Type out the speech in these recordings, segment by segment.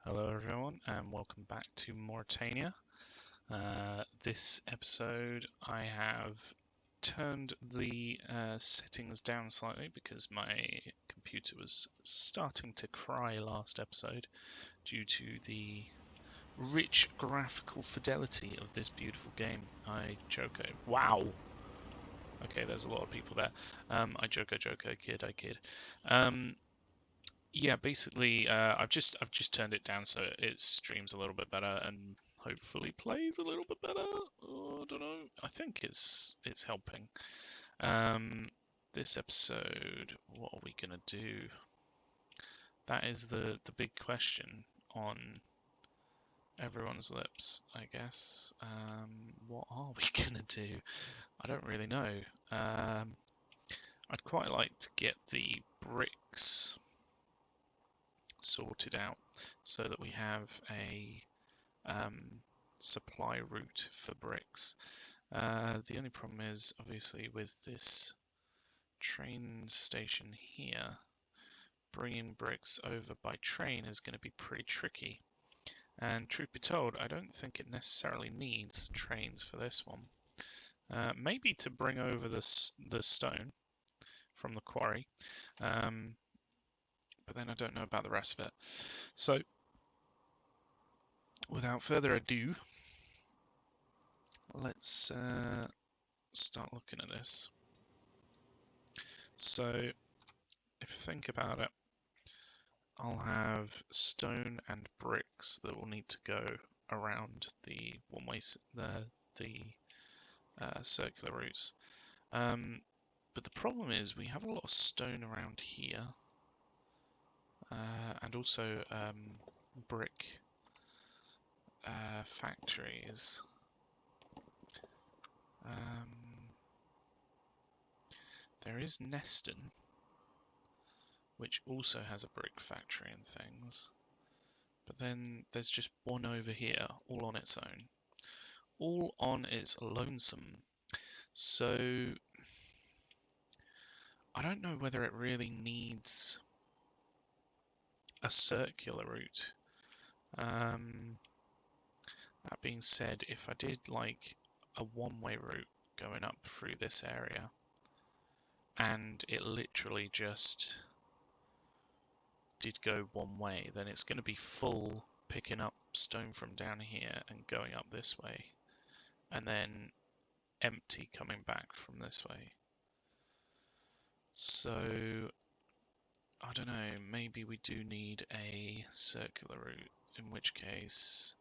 Hello everyone and welcome back to Moratania. This episode I have turned the settings down slightly because my computer was starting to cry last episode due to the rich graphical fidelity of this beautiful game. Wow! Okay, there's a lot of people there. I kid, I kid. Yeah, basically, I've just turned it down so it streams a little bit better and hopefully plays a little bit better. Oh, I don't know. I think it's helping. This episode, what are we gonna do? That is the big question on everyone's lips, I guess. What are we gonna do? I don't really know. I'd quite like to get the bricks sorted out so that we have a supply route for bricks. The only problem is obviously with this train station here, bringing bricks over by train is going to be pretty tricky. And truth be told, I don't think it necessarily needs trains for this one. Maybe to bring over the stone from the quarry, but then I don't know about the rest of it. So without further ado, let's start looking at this. So if you think about it, I'll have stone and bricks that will need to go around the one-way circular routes. But the problem is we have a lot of stone around here, and also brick factories. There is Neston, which also has a brick factory and things. But then there's just one over here, all on its own. All on its lonesome. So I don't know whether it really needs a circular route. That being said, if I did like a one-way route going up through this area, and it literally just did go one way, then it's going to be full picking up stone from down here and going up this way, and then empty coming back from this way. So I don't know, maybe we do need a circular route, in which case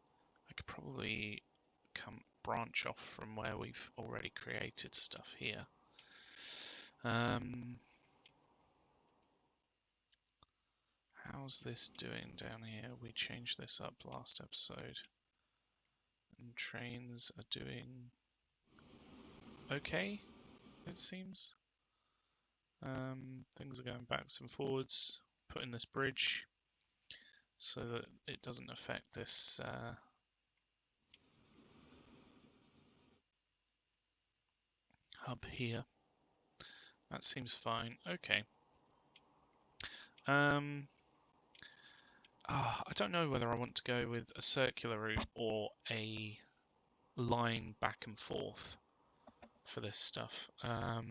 I could probably branch off from where we've already created stuff here. How's this doing down here? We changed this up last episode. And trains are doing okay, it seems. Things are going backwards and forwards. Putting this bridge so that it doesn't affect this hub here. That seems fine. Okay. I don't know whether I want to go with a circular route or a line back and forth for this stuff. I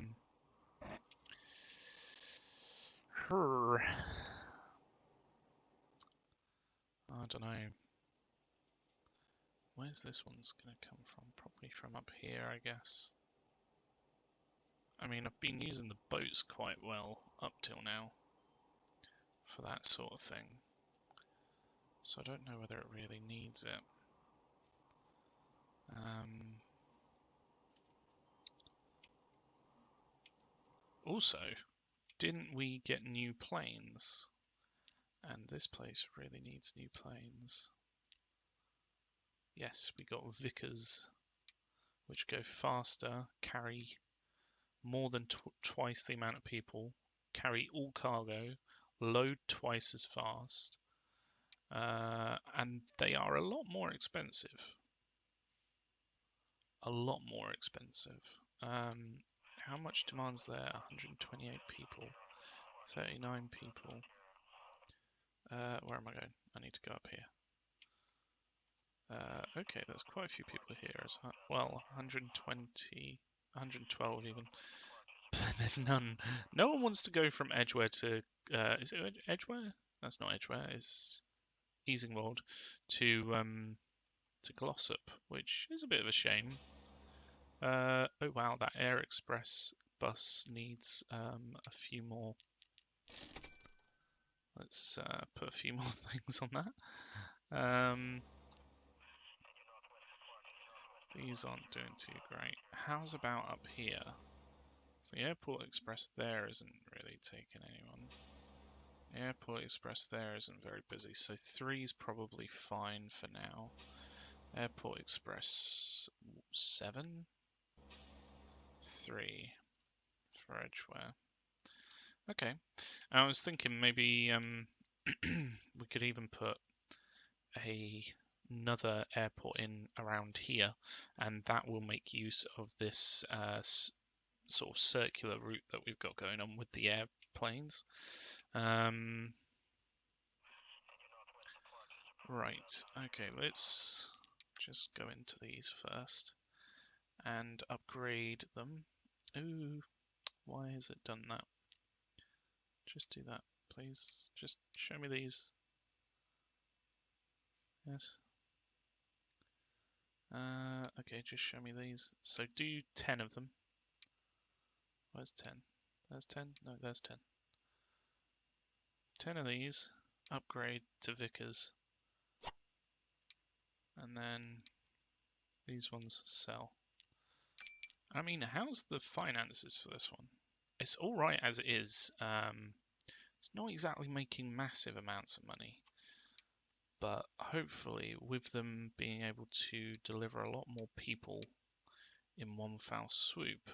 don't know. Where's this one's going to come from? Probably from up here, I guess. I mean, I've been using the boats quite well up till now for that sort of thing. So I don't know whether it really needs it. Also, didn't we get new planes? And this place really needs new planes. Yes, we got Vickers, which go faster, carry more than twice the amount of people, carry all cargo, load twice as fast, and they are a lot more expensive. A lot more expensive. How much demand's there? 128 people, 39 people. Where am I going? I need to go up here. Okay, there's quite a few people here as well. 120, 112 even. There's none. No one wants to go from Edgeware to. Is it Edgeware? That's not Edgeware. It's Easingwold to Glossop, which is a bit of a shame. Oh wow, that Air Express bus needs a few more. Let's put a few more things on that. These aren't doing too great. How's about up here? So the Airport Express there isn't really taking anyone. The Airport Express there isn't very busy, so 3's probably fine for now. Airport Express 7? 3 for Edgeware. Okay. I was thinking maybe we could even put another airport in around here, and that will make use of this sort of circular route that we've got going on with the airplanes. Right, okay, let's just go into these first and upgrade them. Ooh, why has it done that? Just do that, please. Just show me these. Yes. Okay, just show me these. So do 10 of them. Where's 10? There's 10? No, there's 10. 10 of these. Upgrade to Vickers. And then these ones sell. I mean, how's the finances for this one? It's alright as it is. It's not exactly making massive amounts of money. But hopefully, with them being able to deliver a lot more people in one foul swoop,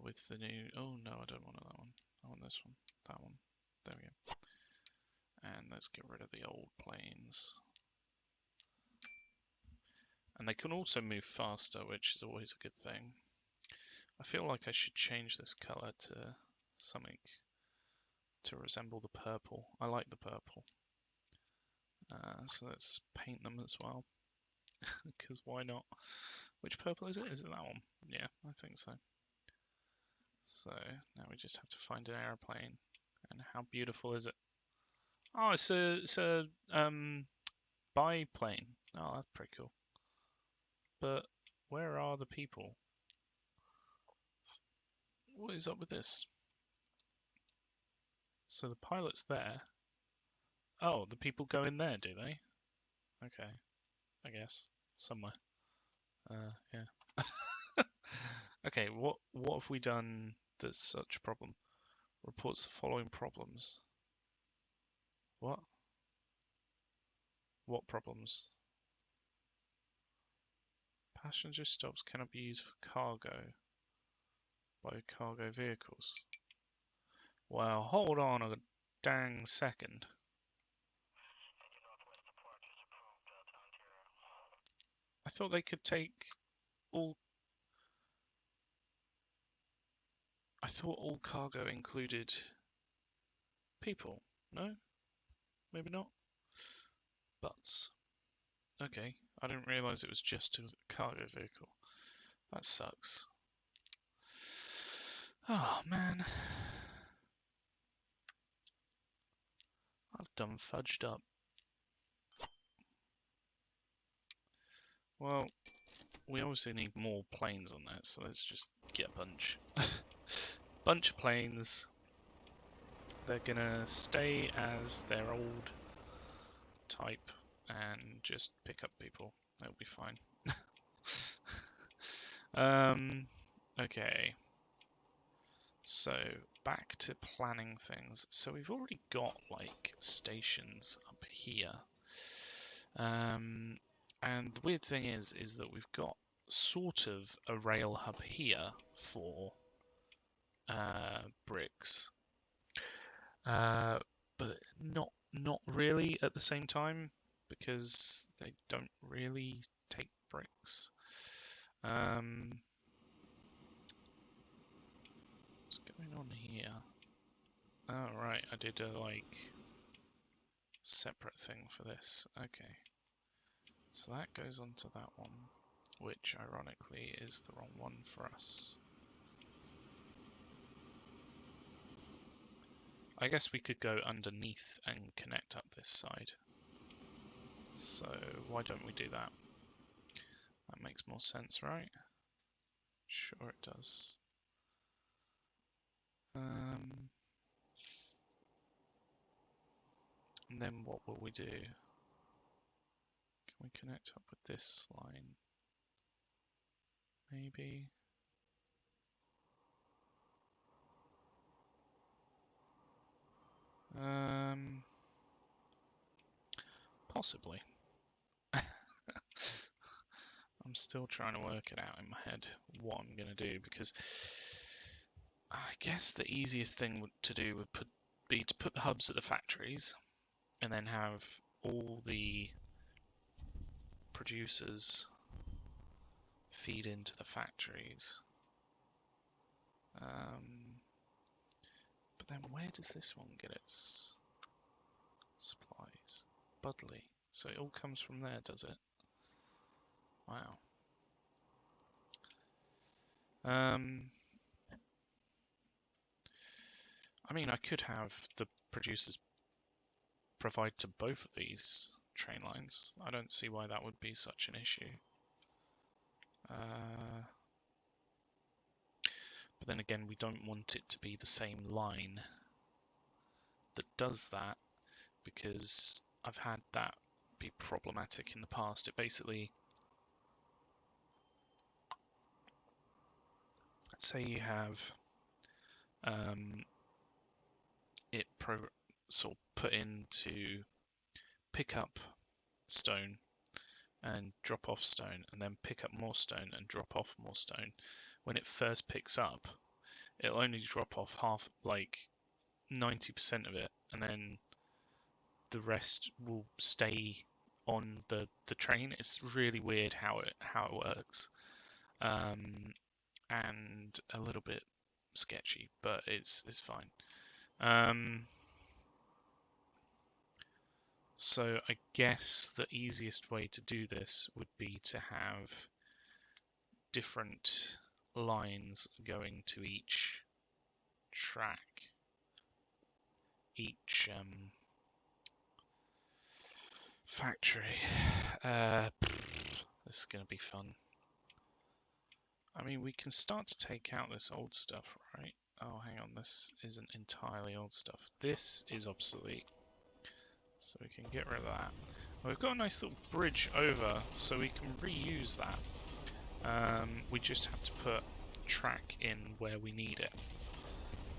with the new... Oh no, I don't want that one. I want this one. That one. There we go. And let's get rid of the old planes. And they can also move faster, which is always a good thing. I feel like I should change this colour to something to resemble the purple. I like the purple. So let's paint them as well. Because why not? Which purple is it? Is it that one? Yeah, I think so. So now we just have to find an aeroplane. And how beautiful is it? Oh, it's a biplane. Oh, that's pretty cool. But where are the people? What is up with this? So the pilot's there. Oh, the people go in there, do they? Okay, I guess somewhere. Yeah. Okay, what have we done that's such a problem? Reports the following problems. What? What problems? Passenger stops cannot be used for cargo by cargo vehicles. Well, hold on a dang second. I thought they could take all... I thought all cargo included people. No? Maybe not? Butts. Okay, I didn't realise it was just a cargo vehicle. That sucks. Oh man. I've done fudged up. Well, we obviously need more planes on that, so let's just get a bunch. Bunch of planes. They're gonna stay as their old type and just pick up people. That'll be fine. Okay. So back to planning things. So we've already got like stations up here. And the weird thing is that we've got sort of a rail hub here for bricks, but not really at the same time because they don't really take bricks. What's going on here? Oh right, I did a like separate thing for this. Okay. So that goes onto that one, which ironically is the wrong one for us. I guess we could go underneath and connect up this side. So why don't we do that? That makes more sense, right? Sure it does. And then what will we do? Can we connect up with this line? Maybe. Possibly. I'm still trying to work it out in my head what I'm going to do, because I guess the easiest thing to do would be to put the hubs at the factories and then have all the producers feed into the factories. But then where does this one get its supplies? Budley. So it all comes from there, does it? Wow. I mean, I could have the producers provide to both of these train lines. I don't see why that would be such an issue. But then again, we don't want it to be the same line that does that, because I've had that be problematic in the past. It basically, say you have it sort of put into pick up stone and drop off stone, and then pick up more stone and drop off more stone. When it first picks up, it'll only drop off half, like 90% of it, and then the rest will stay on the train. It's really weird how it works, and a little bit sketchy, but it's fine. So I guess the easiest way to do this would be to have different lines going to each track, each factory. This is going to be fun. I mean, we can start to take out this old stuff, right? Oh, hang on, this isn't entirely old stuff. This is obsolete, so we can get rid of that. We've got a nice little bridge over, so we can reuse that. We just have to put track in where we need it.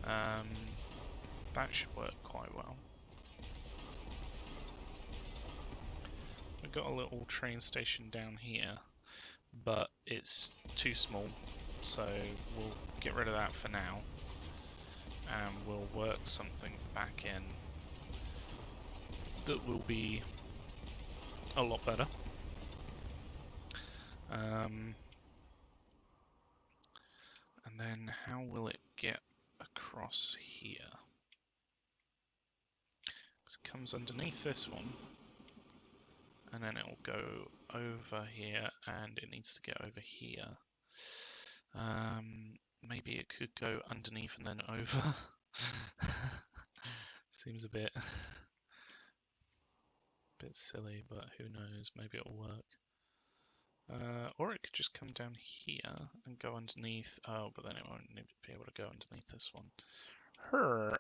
That should work quite well. We've got a little train station down here, but it's too small, so we'll get rid of that for now, and we'll work something back in that will be a lot better. And then how will it get across here? It comes underneath this one, and then it will go over here, and it needs to get over here. Maybe it could go underneath and then over. Seems a bit silly, but who knows? Maybe it'll work. Or it could just come down here and go underneath. Oh, but then it won't be able to go underneath this one.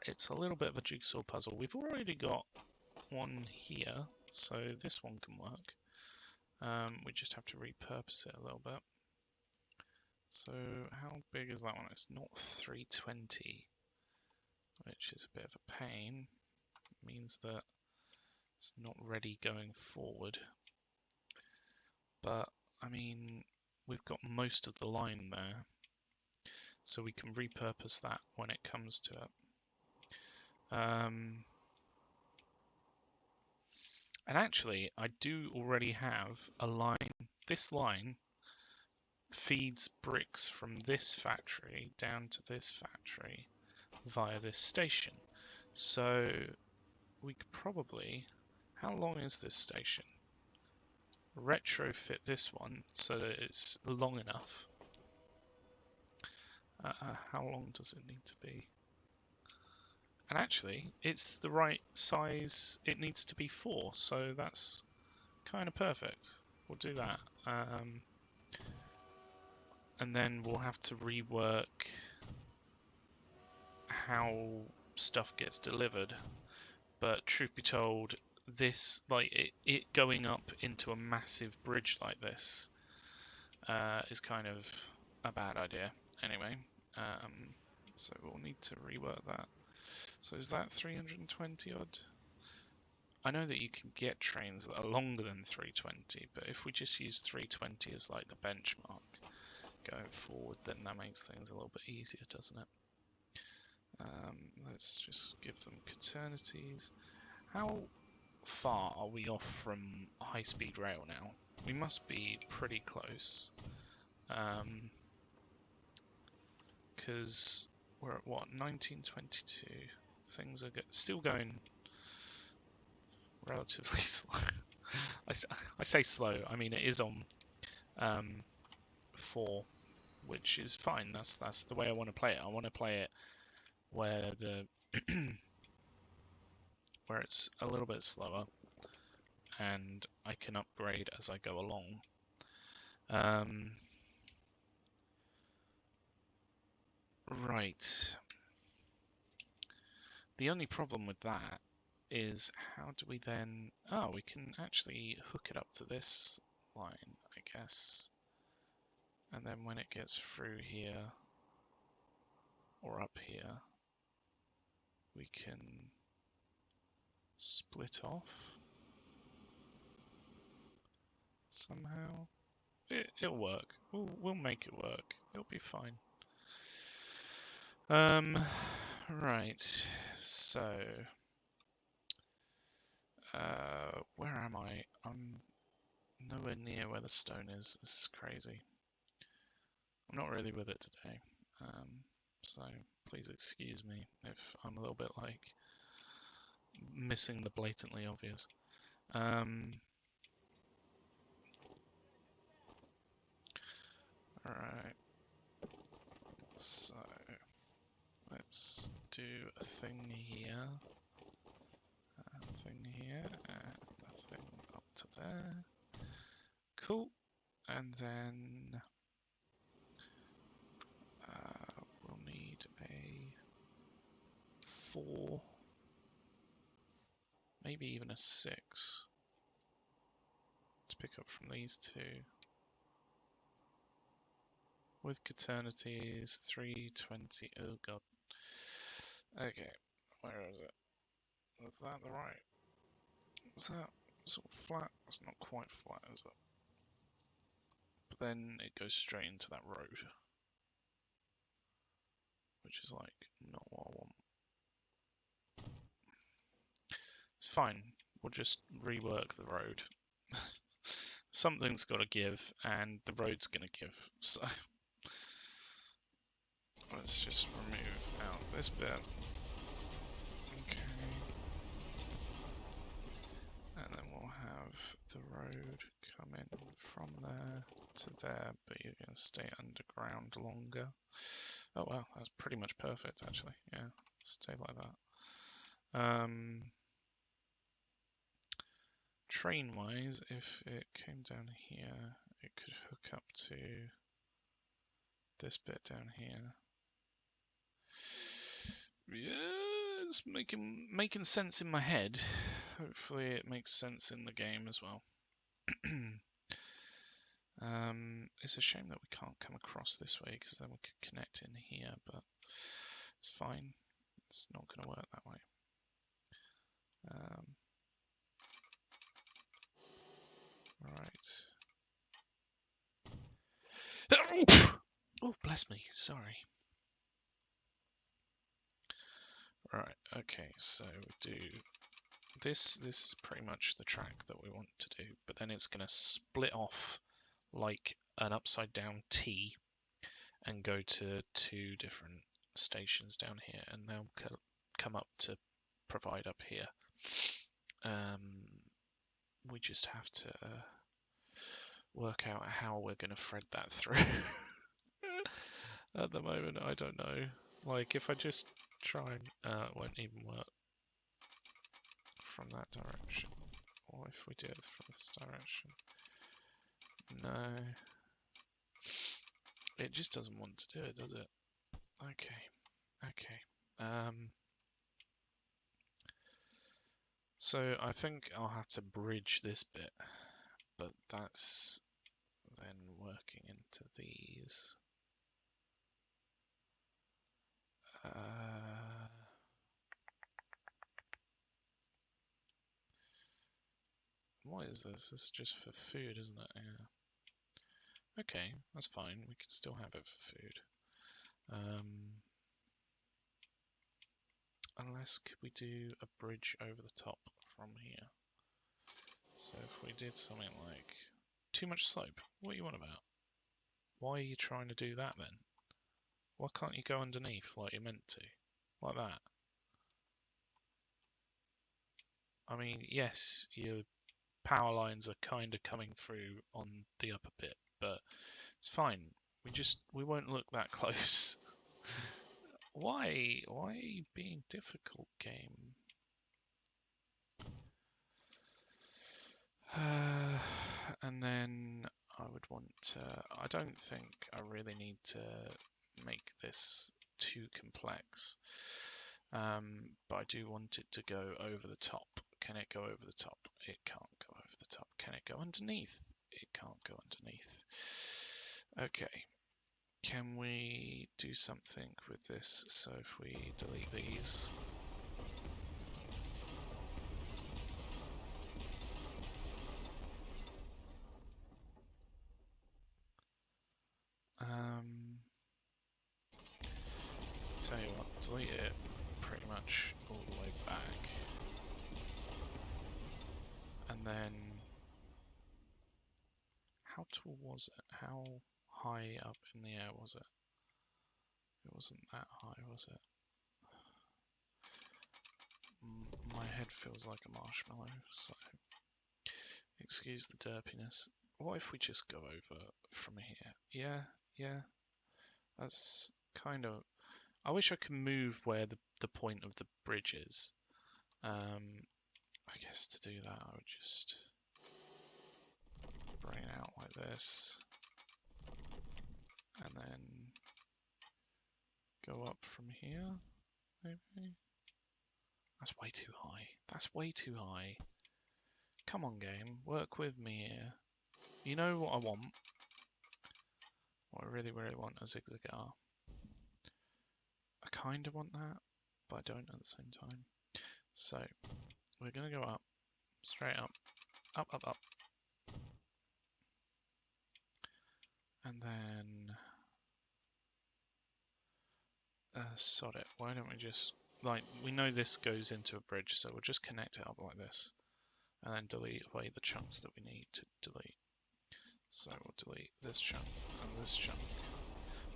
It's a little bit of a jigsaw puzzle. We've already got one here, so this one can work. We just have to repurpose it a little bit. So how big is that one? It's not 320, which is a bit of a pain. It means that it's not ready going forward. But, I mean, we've got most of the line there, so we can repurpose that when it comes to it. And actually, I do already have a line. This line feeds bricks from this factory down to this factory via this station. So we could probably How long is this station? Retrofit this one so that it's long enough. How long does it need to be? And actually, it's the right size. It needs to be 4, so that's kind of perfect. We'll do that. And then we'll have to rework how stuff gets delivered. But truth be told, this, like, it going up into a massive bridge like this is kind of a bad idea. Anyway, so we'll need to rework that. So is that 320 odd? I know that you can get trains that are longer than 320, but if we just use 320 as like the benchmark going forward, then that makes things a little bit easier, doesn't it? Let's just give them fraternities. How far are we off from high-speed rail now? We must be pretty close. Because we're at what, 1922? Things are still going relatively slow. I say slow, I mean it is on 4, which is fine. That's the way I want to play it. I want to play it where where it's a little bit slower and I can upgrade as I go along. Right. The only problem with that is how do we then... Oh, we can actually hook it up to this line, I guess. And then when it gets through here, or up here, we can split off somehow. It'll work. We'll make it work. It'll be fine. Right. So, where am I? I'm nowhere near where the stone is. This is crazy. I'm not really with it today. So please excuse me if I'm a little bit like missing the blatantly obvious. Alright, so let's do a thing here, and a thing up to there. Cool, and then we'll need a 4, maybe even a 6 to pick up from these two. With fraternities, 320. Oh god. Okay, where is it? Is that the right? Is that sort of flat? It's not quite flat, is it? But then it goes straight into that road, which is like not what I want. It's fine. We'll just rework the road. Something's got to give, and the road's going to give. So let's just remove out this bit. Okay. And then we'll have the road come in from there to there, but you're going to stay underground longer. Oh wow, that's pretty much perfect actually. Yeah, stay like that. Train-wise, if it came down here, it could hook up to this bit down here. Yeah, it's making sense in my head. Hopefully it makes sense in the game as well. It's a shame that we can't come across this way because then we could connect in here, but it's fine. It's not going to work that way. Right. Oh, bless me. Sorry. Right. Okay. So we do this. This is pretty much the track that we want to do, but then it's going to split off like an upside down T and go to 2 different stations down here, and they'll come up to provide up here. we just have to work out how we're going to thread that through. At the moment, I don't know. Like, if I just try and it won't even work from that direction. Or if we do it from this direction. No. It just doesn't want to do it, does it? Okay. So I think I'll have to bridge this bit, but that's then working into these. What is this? This is just for food, isn't it? Yeah. Okay, that's fine. We can still have it for food. Unless could we do a bridge over the top from here? So if we did something like too much slope, what are you on about? Why are you trying to do that then? Why can't you go underneath like you're meant to? Like that? I mean, yes, your power lines are kind of coming through on the upper bit, but it's fine. We won't look that close. Why? Why are you being difficult, game? And then I would want to, I don't think I really need to make this too complex, but I do want it to go over the top. Can it go over the top? It can't go over the top. Can it go underneath? It can't go underneath. Okay, can we do something with this? So if we delete these, tell you what, delete it pretty much all the way back. And then, how tall was it? How high up in the air was it? It wasn't that high, was it? My head feels like a marshmallow, so excuse the derpiness. What if we just go over from here? Yeah, that's kind of... I wish I could move where the point of the bridge is. I guess to do that I would just bring it out like this, and then go up from here, maybe? That's way too high. That's way too high. Come on, game. Work with me here. You know what I want? What I really, really want a zigzag R. I kind of want that, but I don't at the same time. So, we're going to go up. Straight up. Up, up, up. And then... sod it. Why don't we just... Like, we know this goes into a bridge, so we'll just connect it up like this. And then delete away the chunks that we need to delete. So we'll delete this chunk and this chunk.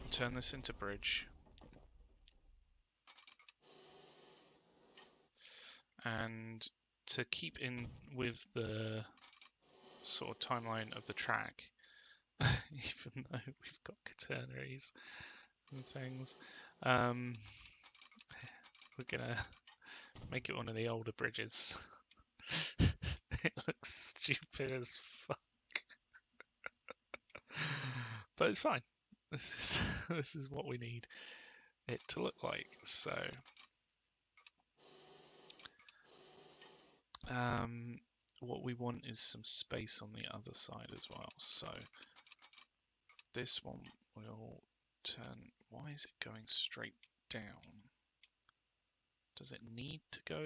We'll turn this into bridge. And to keep in with the sort of timeline of the track, even though we've got catenaries and things, we're gonna make it one of the older bridges. It looks stupid as fuck. But it's fine. This is what we need it to look like. So what we want is some space on the other side as well. So this one will turn. Why is it going straight down? Does it need to go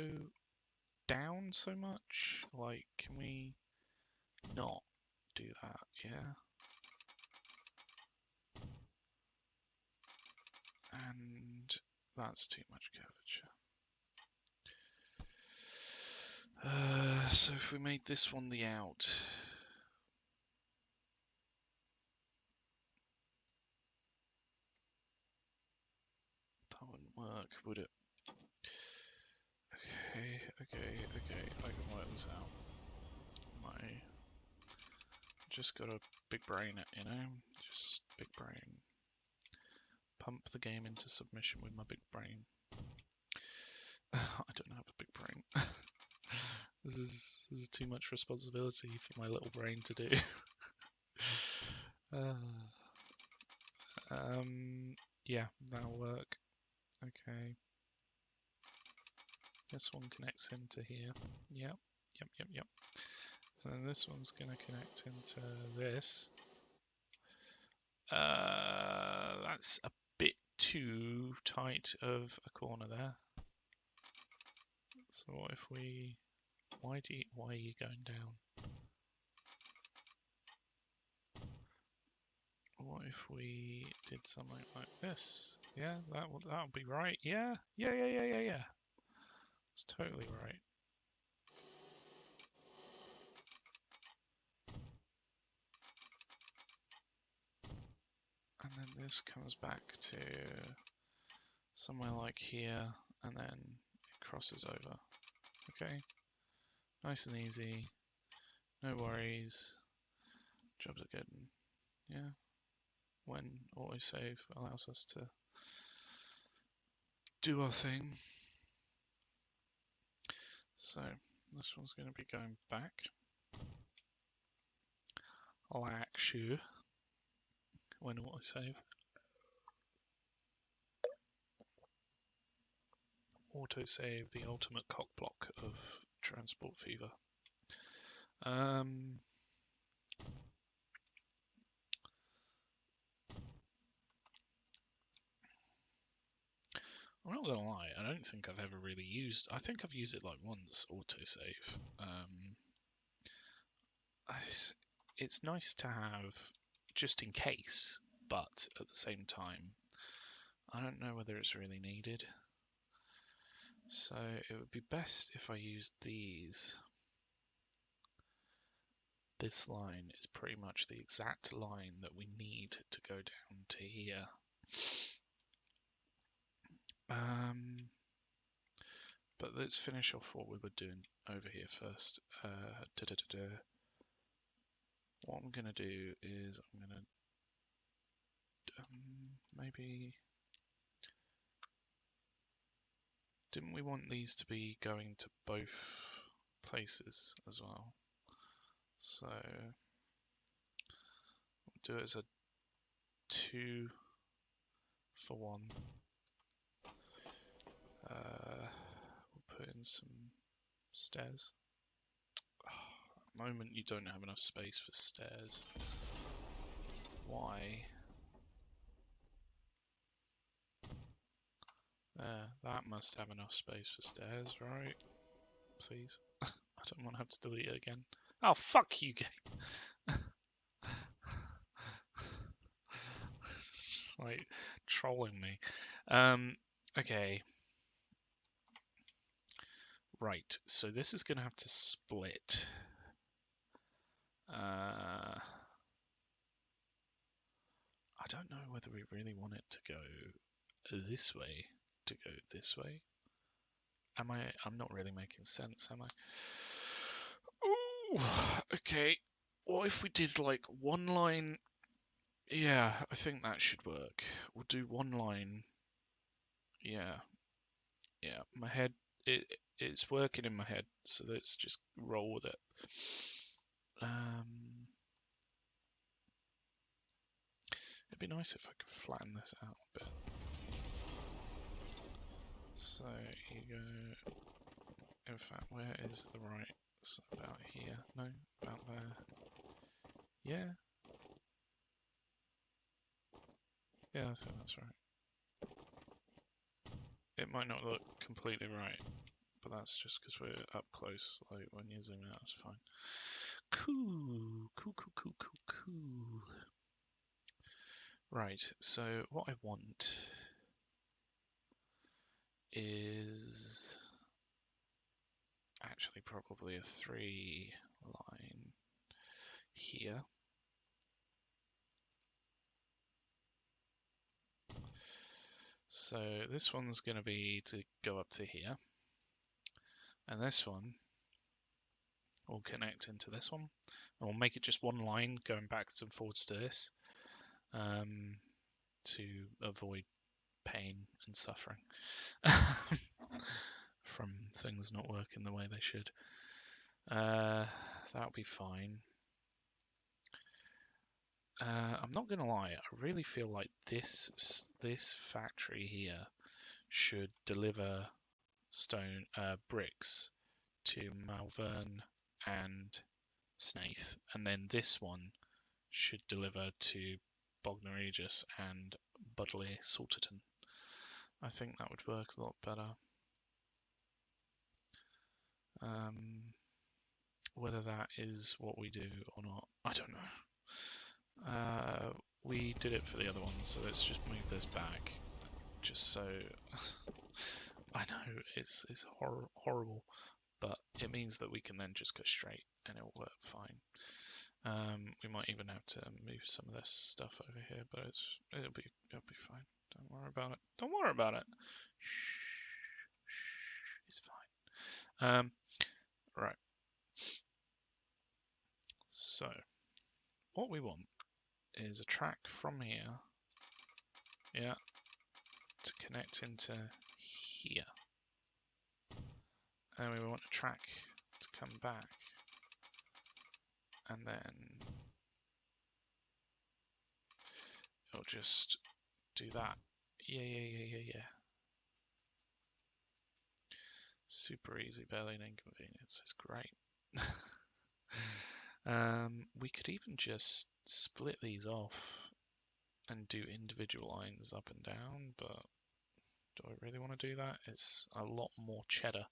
down so much? Like, can we not do that? Yeah. And that's too much curvature. So if we made this one the out, that wouldn't work, would it? Okay, I can work this out. My just got a big brain, you know? Just big brain. Pump the game into submission with my big brain. I don't have a big brain. This is too much responsibility for my little brain to do. Yeah, that'll work. Okay. This one connects into here. Yep. And then this one's gonna connect into this. That's a bit too tight of a corner there. So what if we... Why are you going down? What if we did something like this? Yeah, that'll be right. Yeah. It's totally right. And then this comes back to somewhere like here, and then it crosses over. Okay, nice and easy, no worries. Jobs are good. Yeah, when autosave allows us to do our thing. So this one's going to be going back, like so, when autosave. Autosave, the ultimate cockblock of transport fever. I'm not gonna lie, I don't think I've ever really used. I think I've used it like once, autosave. It's nice to have just in case, but at the same time, I don't know whether it's really needed. So it would be best if I used these. This line is pretty much the exact line that we need to go down to here. But let's finish off what we were doing over here first. What I'm going to do is I'm going to maybe... Didn't we want these to be going to both places as well? So we'll do it as a 2 for 1. We'll put in some stairs. Oh, at the moment you don't have enough space for stairs. Why? There, that must have enough space for stairs, right? Please. I don't want to have to delete it again. Oh, fuck you, game. It's just like trolling me. Okay. Right, so this is going to have to split. I don't know whether we really want it to go this way, I'm not really making sense, am I? Ooh, okay. What if we did like one line? Yeah, I think that should work. We'll do one line. Yeah. My head, it's working in my head, so let's just roll with it. It'd be nice if I could flatten this out a bit. So you go. In fact, where is the right? It's about here. No, about there. Yeah. Yeah, I think that's right. It might not look completely right, but that's just because we're up close. Like when you zoom out, it's fine. Cool. Right, so what I want is actually probably a 3 line here. So this one's going to be to go up to here, and this one will connect into this one. And we'll make it just one line going backwards and forwards to this, to avoid pain and suffering from things not working the way they should. That'll be fine. I'm not gonna lie, I really feel like this factory here should deliver stone bricks to Malvern and Snaith, and then this one should deliver to Bognor Regis and Budley Salterton. I think that would work a lot better. Whether that is what we do or not, I don't know. We did it for the other ones, so let's just move this back, just so I know it's horrible, but it means that we can then just go straight and it'll work fine. We might even have to move some of this stuff over here, but it'll be fine. Don't worry about it. Don't worry about it. Shh, it's fine. Right. So what we want is a track from here, yeah, to connect into here, and we want a track to come back, and then it'll just do that. Yeah. Super easy, barely an inconvenience. It's great. We could even just split these off and do individual lines up and down, but do I really want to do that? It's a lot more cheddar.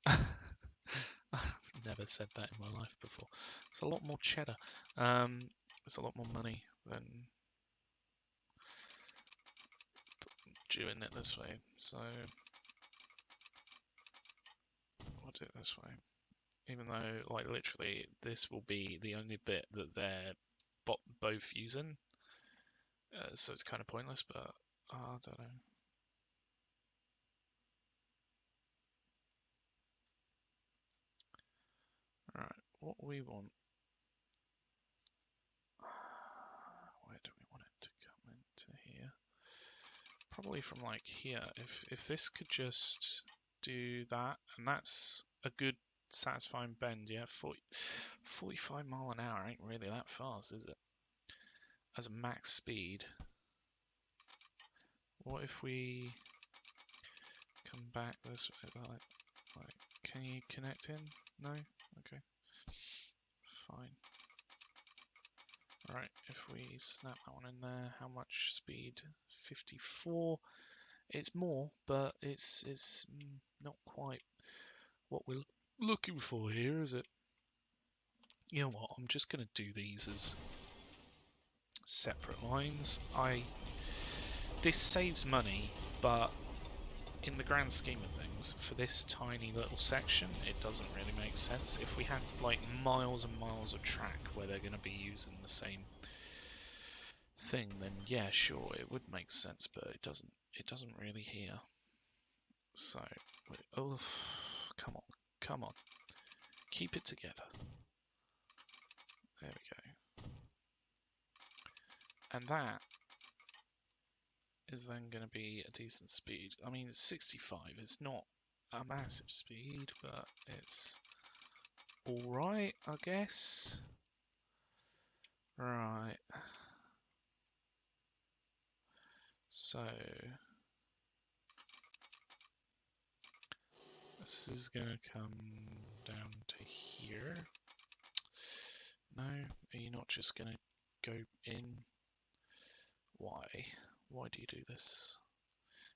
I've never said that in my life before. It's a lot more cheddar. It's a lot more money than doing it this way. So I'll do it this way. Even though, like, literally, this will be the only bit that they're both using. So it's kind of pointless, but I don't know. Alright, what we want. Where do we want it to come into here? Probably from like here. If this could just do that, and that's a good satisfying bend, yeah, 45 mile an hour ain't really that fast, is it? As a max speed. What if we come back this way? Like, can you connect in? No? Okay. Fine. Right, if we snap that one in there, how much speed? 54. It's more, but it's not quite what we're looking for here, is it? You know what? I'm just going to do these as separate lines. This saves money, but in the grand scheme of things, for this tiny little section, it doesn't really make sense. If we had like miles and miles of track where they're going to be using the same thing, then yeah, sure, it would make sense, but it doesn't. It doesn't really here. So, oh, come on, keep it together. There we go. And that is then going to be a decent speed. I mean, it's 65. It's not a massive speed, but it's alright, I guess. Right. So, this is going to come down to here. No, are you not just going to go in? Why? Why do you do this?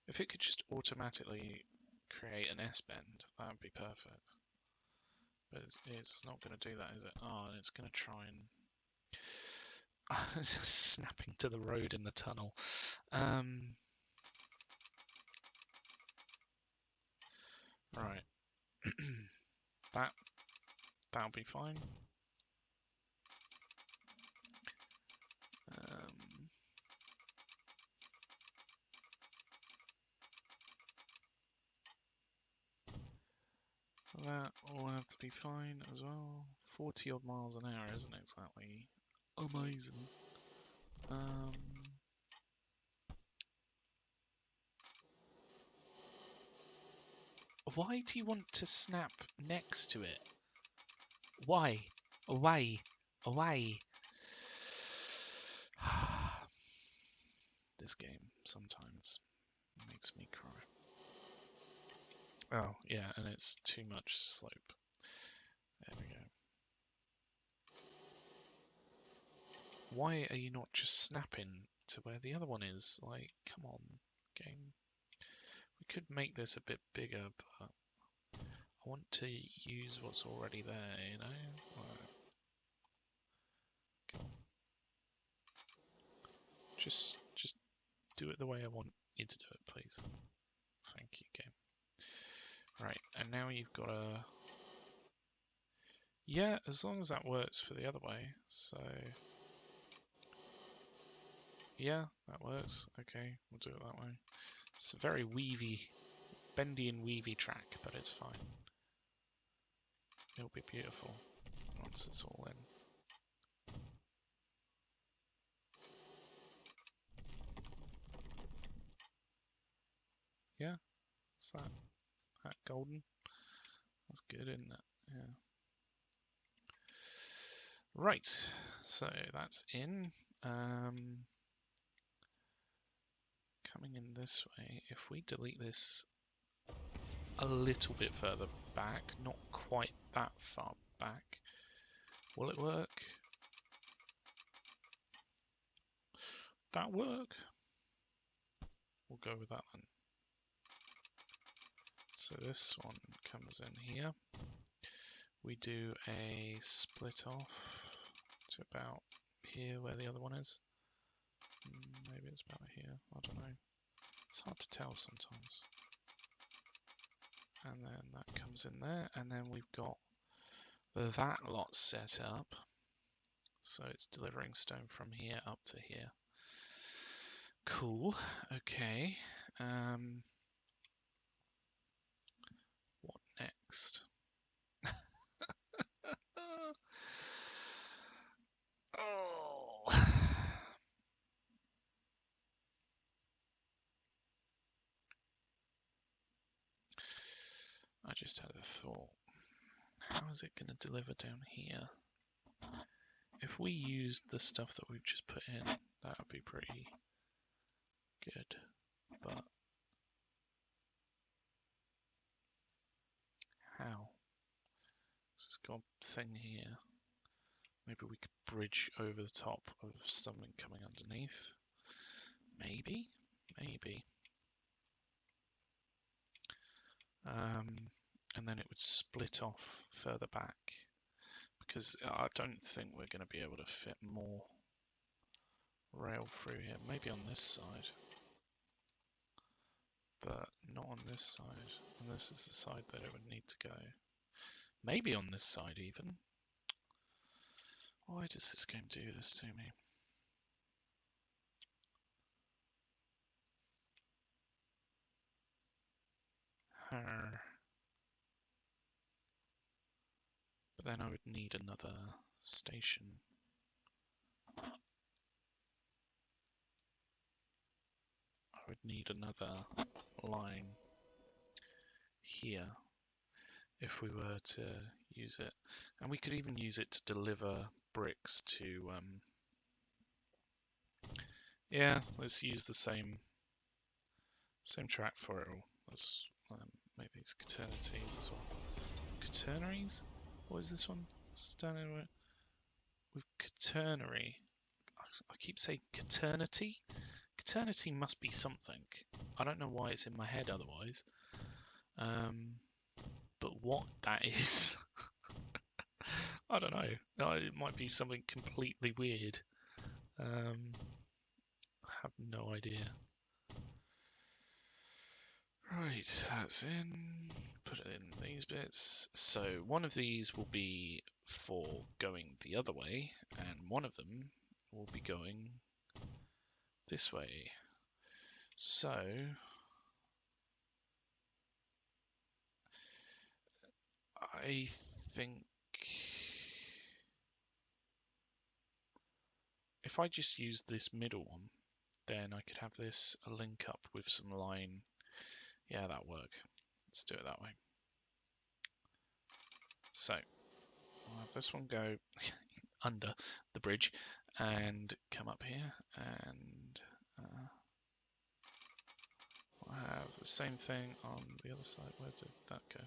If it could just automatically create an S-bend, that would be perfect. But it's not going to do that, is it? Oh, and it's going to try and snapping to the road in the tunnel. Right. That'll be fine. that will have to be fine as well. 40 odd miles an hour isn't exactly amazing. Why do you want to snap next to it? Why? Away. Away. This game sometimes makes me cry. Oh, yeah, and it's too much slope. There we go. Why are you not just snapping to where the other one is? Like, come on, game. We could make this a bit bigger, but I want to use what's already there, you know? Right. Come on. Just do it the way I want you to do it, please. Thank you, game. Right, and now you've got a... Yeah, as long as that works for the other way. So... Yeah, that works. Okay, we'll do it that way. It's a very weavy, bendy and weavy track, but it's fine. It'll be beautiful once it's all in. Yeah, it's that golden. That's good, isn't it? Yeah. Right, so that's in. Coming in this way, if we delete this a little bit further back, not quite that far back, will it work? That work? We'll go with that then. So this one comes in here. We do a split off to about here where the other one is. Maybe it's about here, I don't know. It's hard to tell sometimes. And then that comes in there, and then we've got that lot set up. So it's delivering stone from here up to here. Cool, okay. What next? Oh. I just had a thought. How is it going to deliver down here? If we used the stuff that we've just put in, that would be pretty good. But how? This has got a thing here. Maybe we could bridge over the top of something coming underneath. Maybe, maybe. And then it would split off further back, because I don't think we're going to be able to fit more rail through here. Maybe on this side, but not on this side. And this is the side that it would need to go. Maybe on this side even. Why does this game do this to me? But then I would need another station. I would need another line here if we were to use it. And we could even use it to deliver bricks to... Yeah, let's use the same track for it all. Let's make these quaternities as well. Quaternaries? What is this one? Standing with quaternary. I keep saying quaternity. Quaternity must be something. I don't know why it's in my head otherwise. But what that is, I don't know. It might be something completely weird. I have no idea. Right, that's in. Put it in these bits. So one of these will be for going the other way, and one of them will be going this way. So I think if I just use this middle one, then I could have this a link up with some line. Yeah, that'll work. Let's do it that way. So I'll have this one go under the bridge and come up here, and I'll have the same thing on the other side. Where did that go?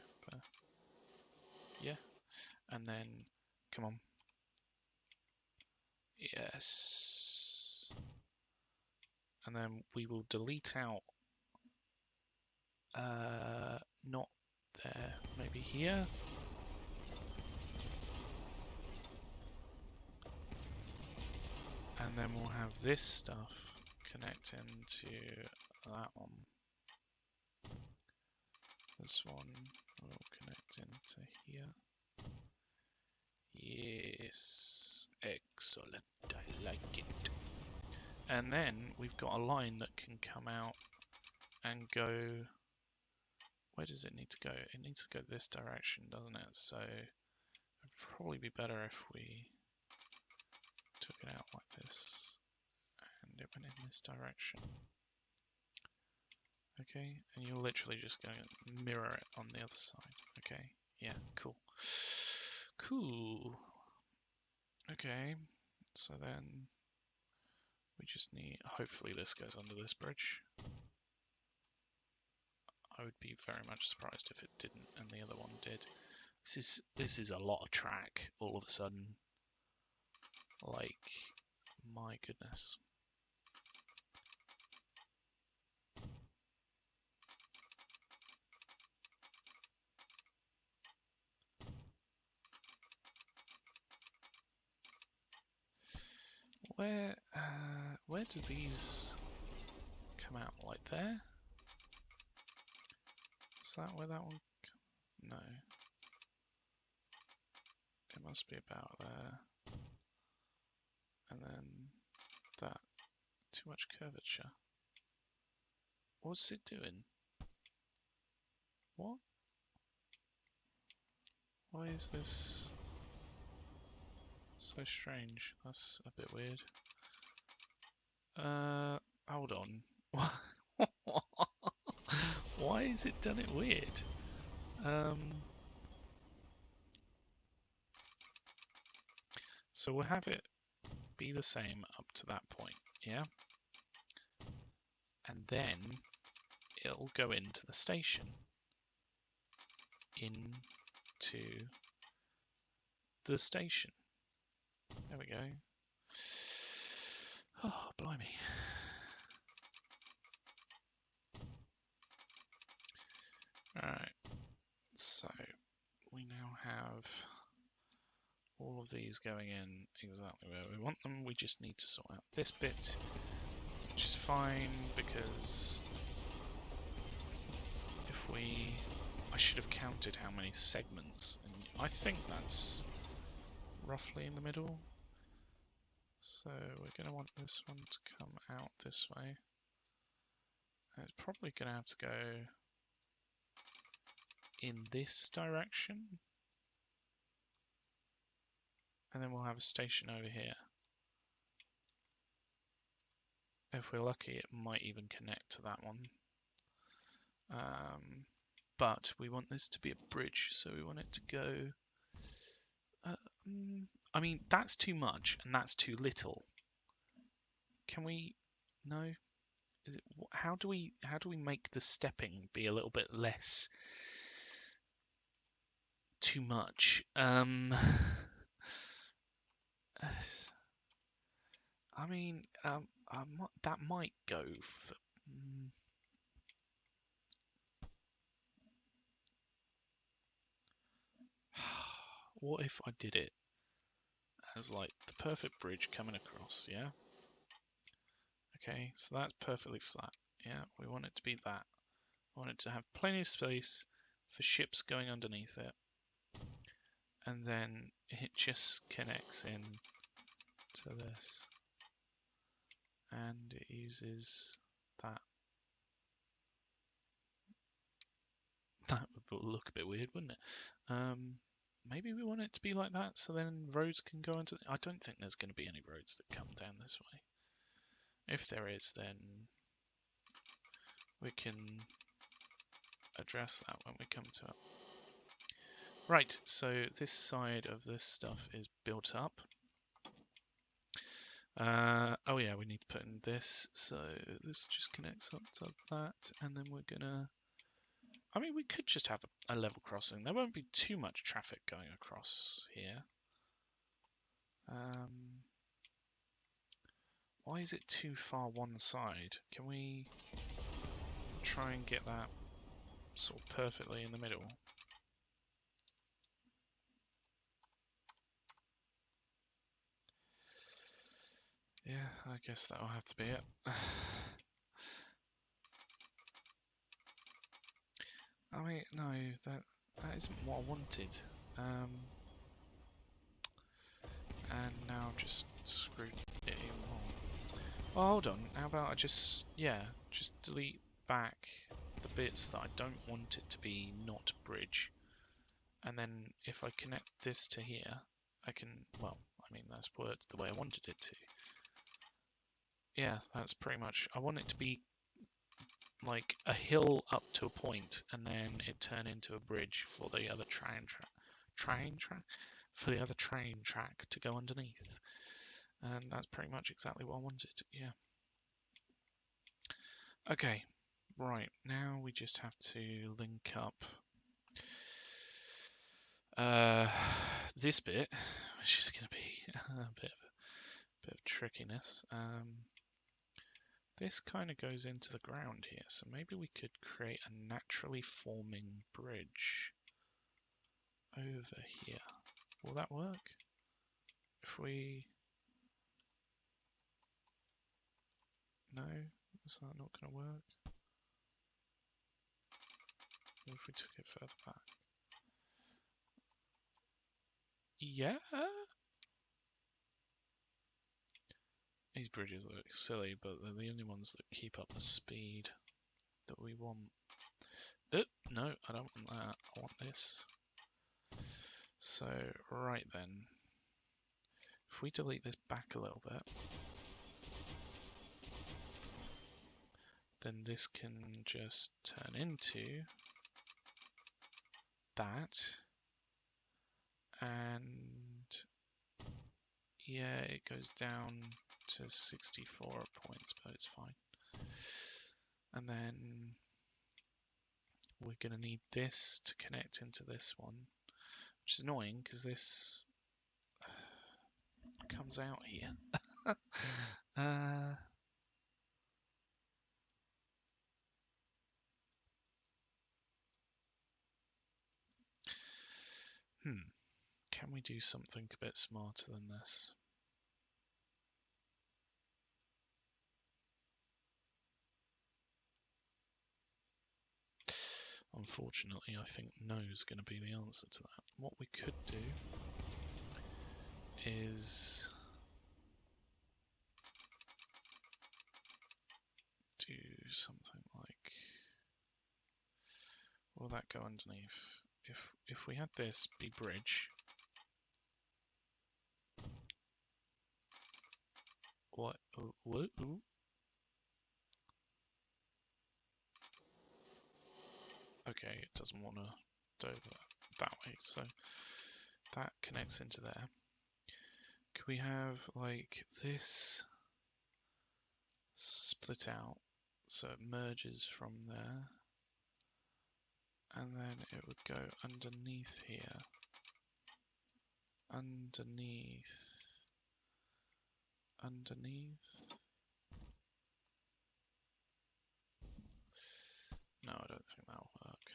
Yeah, and then come on. Yes. And then we will delete out not there, maybe here. And then we'll have this stuff connect into that one. This one will connect into here. Yes, excellent, I like it. And then we've got a line that can come out and go, where does it need to go? It needs to go this direction, doesn't it? So it'd probably be better if we took it out like this and it went in this direction. Okay, and you're literally just going to mirror it on the other side. Okay, yeah, cool. Cool. Okay, so then we just need, hopefully this goes under this bridge. I would be very much surprised if it didn't and the other one did. This is a lot of track all of a sudden. Like, my goodness. Where do these come out? Like there? Is that where that one? No. It must be about there. And then that. Too much curvature. What's it doing? What? Why is this so strange? That's a bit weird. Hold on. Why has it done it weird? So we'll have it be the same up to that point, yeah? And then it'll go into the station. Into the station. There we go. Oh, blimey. Alright, so we now have all of these going in exactly where we want them. We just need to sort out this bit, which is fine because if we... I should have counted how many segments, and I think that's roughly in the middle. So we're going to want this one to come out this way. And it's probably going to have to go in this direction. And then we'll have a station over here. If we're lucky, it might even connect to that one. But we want this to be a bridge, so we want it to go... I mean, that's too much, and that's too little. Can we... No? Is it? How do we make the stepping be a little bit less too much? I mean, that might go for... What if I did it as like the perfect bridge coming across, yeah? Okay, so that's perfectly flat. Yeah, we want it to be that. We want it to have plenty of space for ships going underneath it. And then it just connects in to this. And it uses that. That would look a bit weird, wouldn't it? Maybe we want it to be like that, so then roads can go into. I don't think there's going to be any roads that come down this way. If there is, then we can address that when we come to it. Right, so this side of this stuff is built up. Oh yeah, we need to put in this, so this just connects up to that, and then we're gonna... I mean, we could just have a level crossing. There won't be too much traffic going across here. Why is it too far one side? Can we try and get that sort of perfectly in the middle? Yeah, I guess that'll have to be it. I mean, no, that isn't what I wanted. And now I've just screwed it even more. Oh, hold on. How about I just delete back the bits that I don't want it to be not bridge. And then if I connect this to here, I can, well, I mean, that's worked the way I wanted it to. Yeah, that's pretty much, I want it to be like a hill up to a point, and then it turn into a bridge for the other train track to go underneath. And that's pretty much exactly what I wanted, yeah. Okay, right, now we just have to link up this bit, which is going to be a bit of trickiness. This kind of goes into the ground here, so maybe we could create a naturally forming bridge over here. Will that work? If we... No? Is that not going to work? What if we took it further back? Yeah? These bridges look silly, but they're the only ones that keep up the speed that we want. No, I don't want that. I want this. So, right then. If we delete this back a little bit, then this can just turn into that. And yeah, it goes down to 64 points, but it's fine. And then we're going to need this to connect into this one, which is annoying because this comes out here. Can we do something a bit smarter than this? Unfortunately, I think no is going to be the answer to that. What we could do is do something like, will that go underneath? If we had this be bridge, what? What? Ooh. Okay, it doesn't want to do that way, so that connects into there. Could we have like this split out so it merges from there, and then it would go underneath here, underneath. No, I don't think that'll work.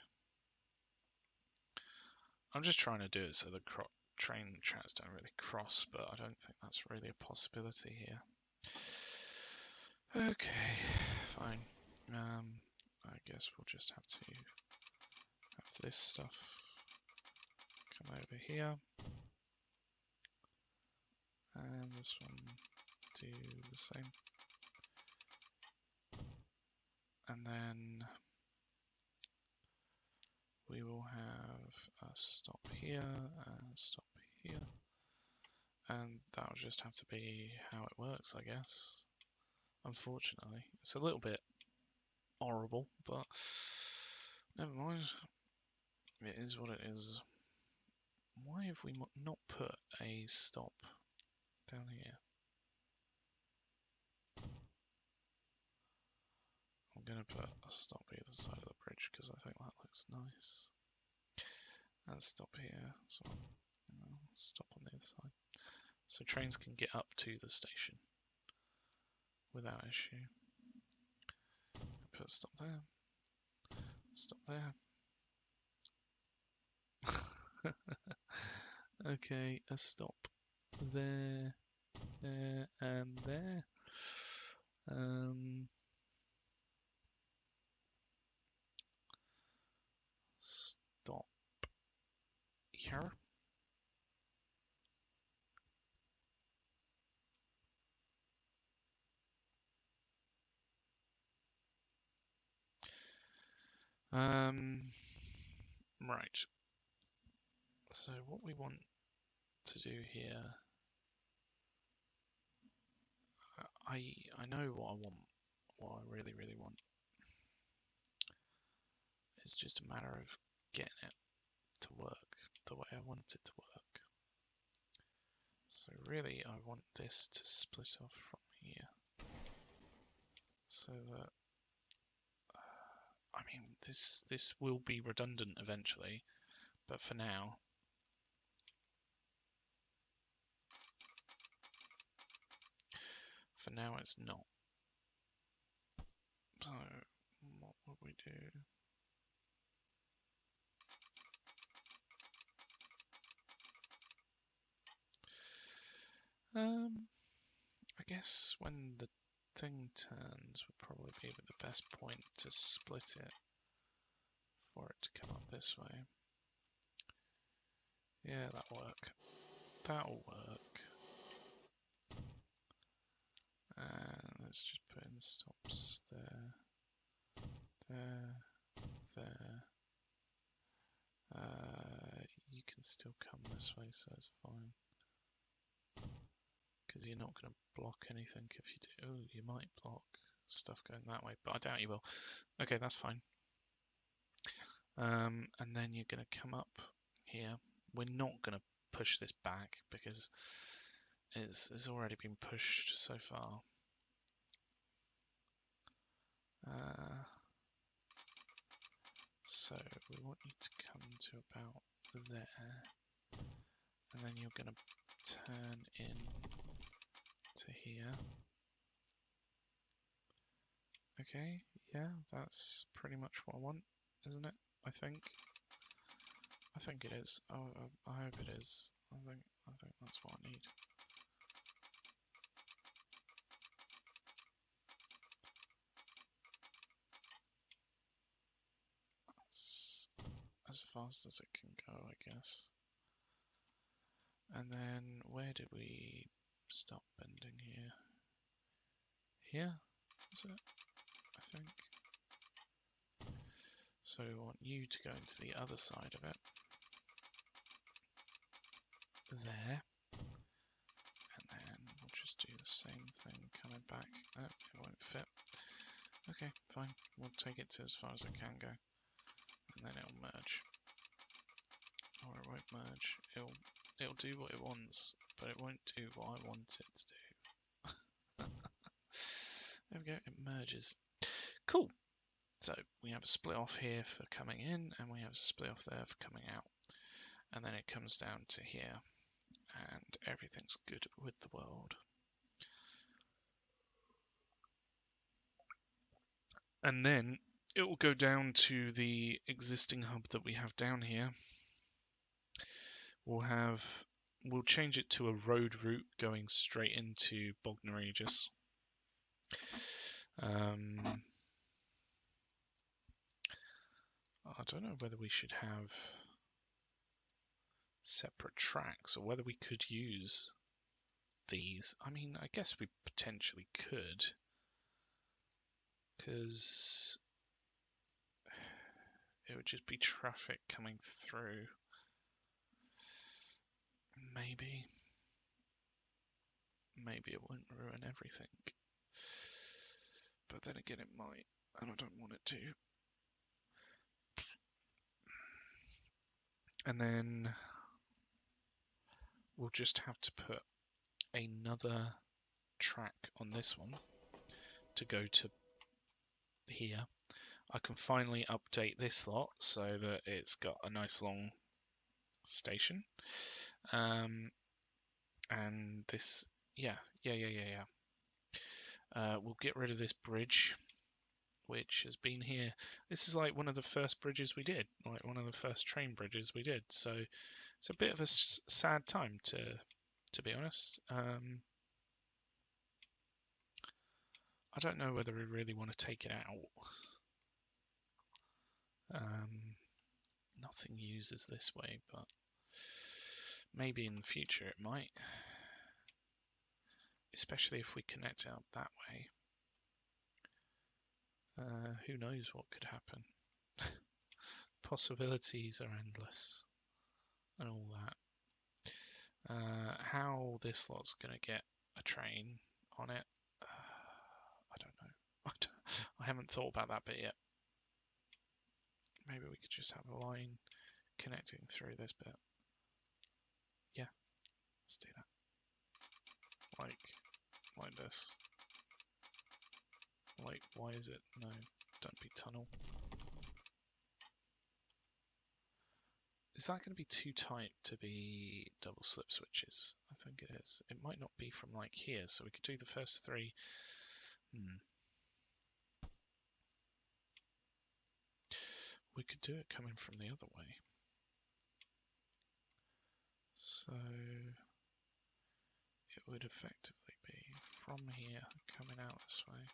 I'm just trying to do it so the train tracks don't really cross, but I don't think that's really a possibility here. Okay, fine. I guess we'll just have to have this stuff come over here, and this one do the same, and then we will have a stop here and a stop here. And that'll just have to be how it works, I guess. Unfortunately. It's a little bit horrible, but never mind. It is what it is. Why have we not put a stop down here? I'm going to put a stop either side of the bridge because I think that looks nice. And stop here as well. Stop on the other side. So trains can get up to the station without issue. Put a stop there. Stop there. Okay, a stop there, there, and there. Stop here. Right. So what we want to do here, I know what I want. What I really, really want. It's just a matter of getting it to work the way I want it to work. So really, I want this to split off from here, so that I mean this will be redundant eventually, but for now. For now, it's not. So, what would we do? I guess when the thing turns would probably be the best point to split it for it to come up this way. Yeah, that'll work. That'll work. And let's just put in stops there, there, there. You can still come this way, so it's fine. Because you're not going to block anything if you do. Oh, you might block stuff going that way, but I doubt you will. Okay, that's fine. And then you're going to come up here. We're not going to push this back because it's already been pushed so far. So we want you to come to about there, and then you're going to turn in to here. Okay, yeah, that's pretty much what I want, isn't it? I think it is. Oh, I hope it is. I think that's what I need. That's as fast as it can go, I guess. And then where did we stop bending here? Here, is it? I think. So we want you to go into the other side of it. There. And then we'll just do the same thing coming back. Oh, it won't fit. Okay, fine. We'll take it to as far as it can go. And then it'll merge. Or it won't merge. It'll do what it wants, but it won't do what I want it to do. There we go, it merges. Cool. So we have a split off here for coming in, and we have a split off there for coming out. And then it comes down to here, and everything's good with the world. And then it will go down to the existing hub that we have down here. We'll change it to a road route going straight into Bognor Regis. I don't know whether we should have separate tracks or whether we could use these. I mean, I guess we potentially could, because it would just be traffic coming through. Maybe it won't ruin everything. But then again, it might, and I don't want it to. And then we'll just have to put another track on this one to go to here. I can finally update this lot so that it's got a nice long station. And this, yeah. We'll get rid of this bridge, which has been here. This is like one of the first bridges we did, like one of the first train bridges we did. So it's a bit of a sad time, to be honest. I don't know whether we really want to take it out. Nothing uses this way, but maybe in the future it might. Especially if we connect out that way. Who knows what could happen. Possibilities are endless and all that. How this lot's going to get a train on it, I don't know. I haven't thought about that bit yet. Maybe we could just have a line connecting through this bit. Yeah, let's do that. Like this. Like, why is it? No, don't be tunnel. Is that going to be too tight to be double slip switches? I think it is. It might not be from like here, so we could do the first three. We could do it coming from the other way. So it would effectively be from here coming out this way.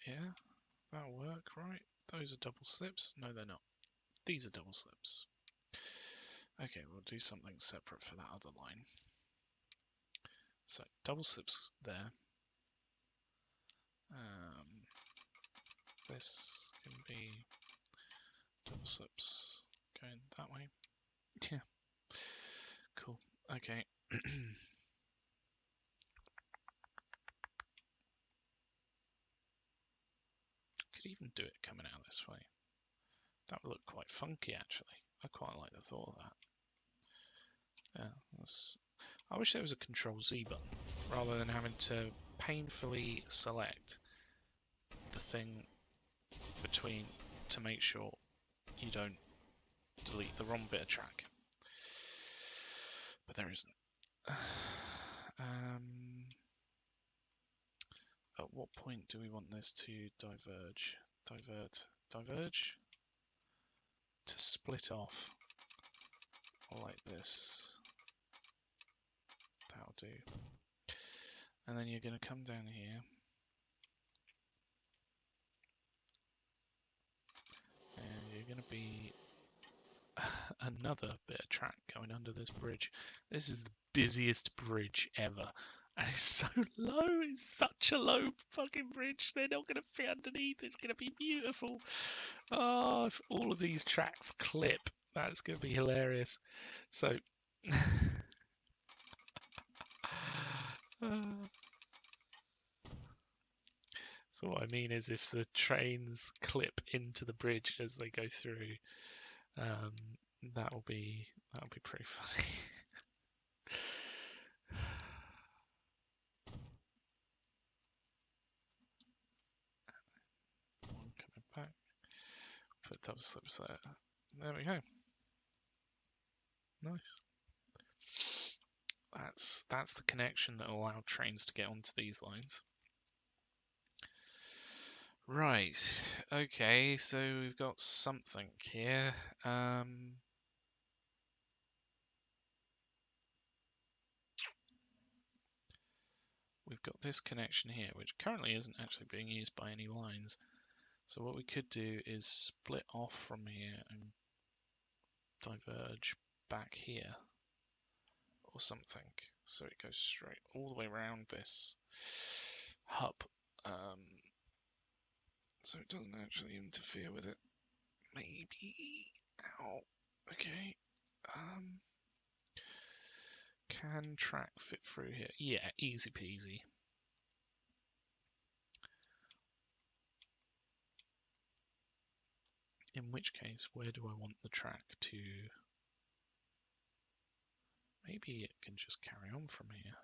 Yeah, that'll work, right? Those are double slips. No, they're not. These are double slips. Okay, we'll do something separate for that other line. So double slips there. This can be double slips going that way. Yeah. Cool. Okay. Could even do it coming out this way. That would look quite funky, actually. I quite like the thought of that. Yeah, I wish there was a Control Z button, rather than having to painfully select the thing between to make sure you don't delete the wrong bit of track. But there isn't. At what point do we want this to diverge? Diverge? To split off like this. That'll do. And then you're going to come down here. And you're going to be another bit of track going under this bridge. This is the busiest bridge ever. And it's so low. It's such a low fucking bridge. They're not going to fit underneath. It's going to be beautiful. Oh, if all of these tracks clip, that's going to be hilarious. So, so what I mean is, if the trains clip into the bridge as they go through, that'll be pretty funny. One coming back. Put double slips there. There we go. Nice. That's the connection that allowed trains to get onto these lines. Right. Okay, so we've got something here. We've got this connection here, which currently isn't actually being used by any lines. So what we could do is split off from here and diverge back here or something. So it goes straight all the way around this hub. So it doesn't actually interfere with it. Maybe. Ow. Okay. Can track fit through here? Yeah, easy peasy. In which case, where do I want the track to? Maybe it can just carry on from here.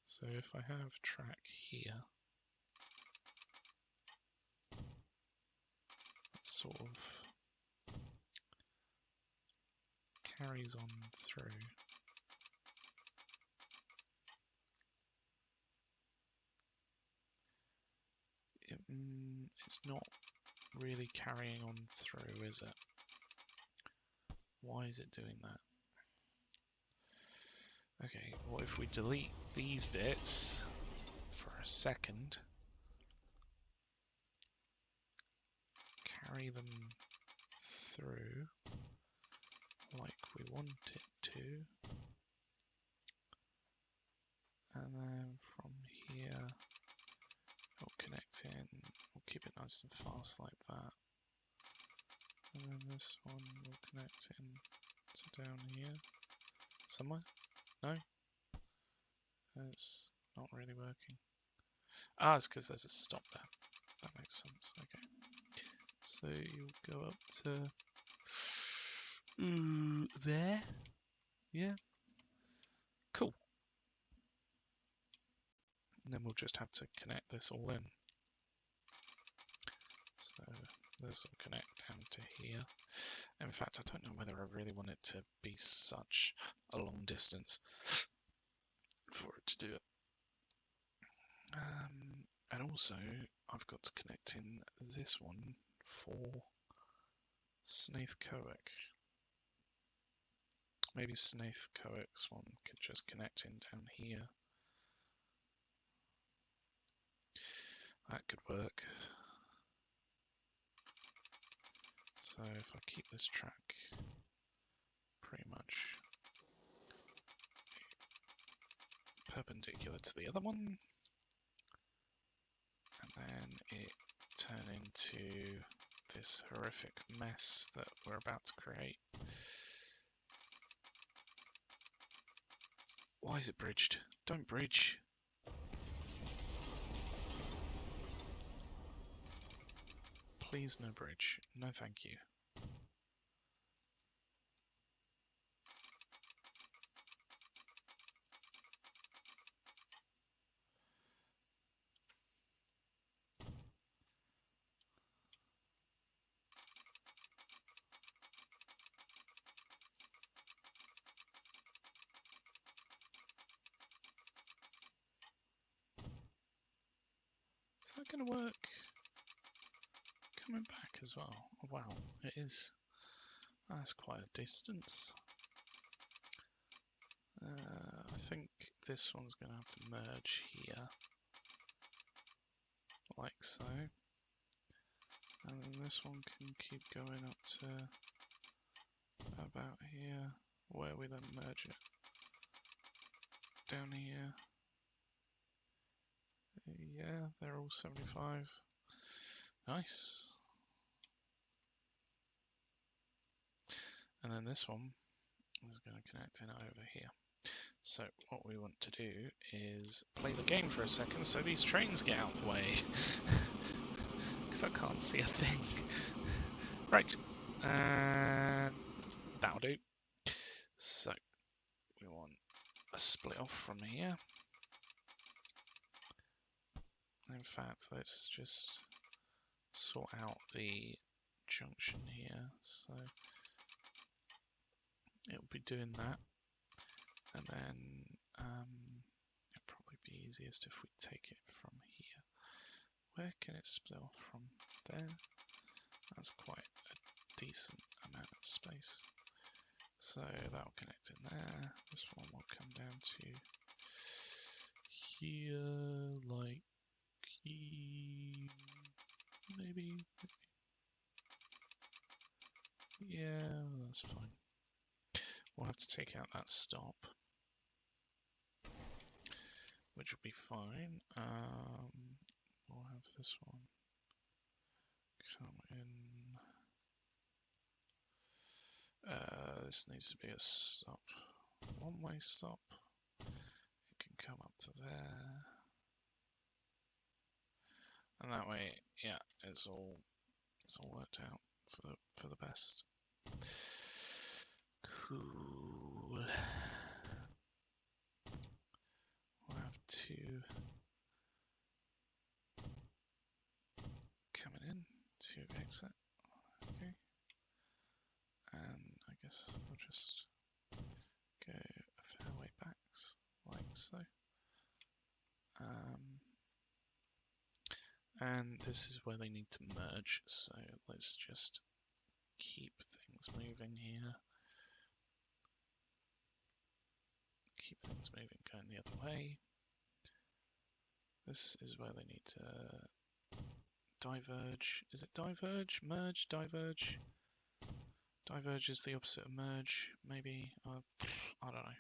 So if I have track here, that sort of carries on through. It's not really carrying on through, is it? Why is it doing that? Okay, what if we delete these bits for a second, carry them through like we want it to, and then from here it'll connect in, we'll keep it nice and fast like that, and then this one will connect in to down here somewhere. No? It's not really working. Ah, it's because there's a stop there. That makes sense. Okay. So you'll go up to there. Yeah. Cool. And then we'll just have to connect this all in. So this will connect down to here. In fact, I don't know whether I really want it to be such a long distance for it to do it. And also, I've got to connect in this one for Snaith Coac. Maybe Snaith Coac's one can just connect in down here. That could work. So if I keep this track pretty much perpendicular to the other one, and then it turn into this horrific mess that we're about to create. Why is it bridged? Don't bridge. Please no bridge. No thank you. Is that going to work? Coming back as well. Oh, wow, it is. That's quite a distance. I think this one's going to have to merge here, like so. And then this one can keep going up to about here, where we then merge it. Down here. Yeah, they're all 75. Nice. And then this one is going to connect in over here. So what we want to do is play the game for a second so these trains get out of the way. Because I can't see a thing. Right. And that'll do. So we want a split off from here. In fact, let's just sort out the junction here. So it'll be doing that. And then it'll probably be easiest if we take it from here. Where can it split off from? There. That's quite a decent amount of space. So that'll connect in there. This one will come down to here, like maybe. Yeah, that's fine. We'll have to take out that stop. which will be fine. We'll have this one come in. This needs to be a stop, one-way stop. It can come up to there, and that way, yeah, it's all worked out for the best. Cool. We'll have two coming in, two exit. Okay. And I guess they'll just go a fair way back, like so. And this is where they need to merge, so let's just keep things moving here. Keep things moving, going the other way. This is where they need to diverge. Is it diverge? Merge? Diverge? Diverge is the opposite of merge, maybe? I don't know.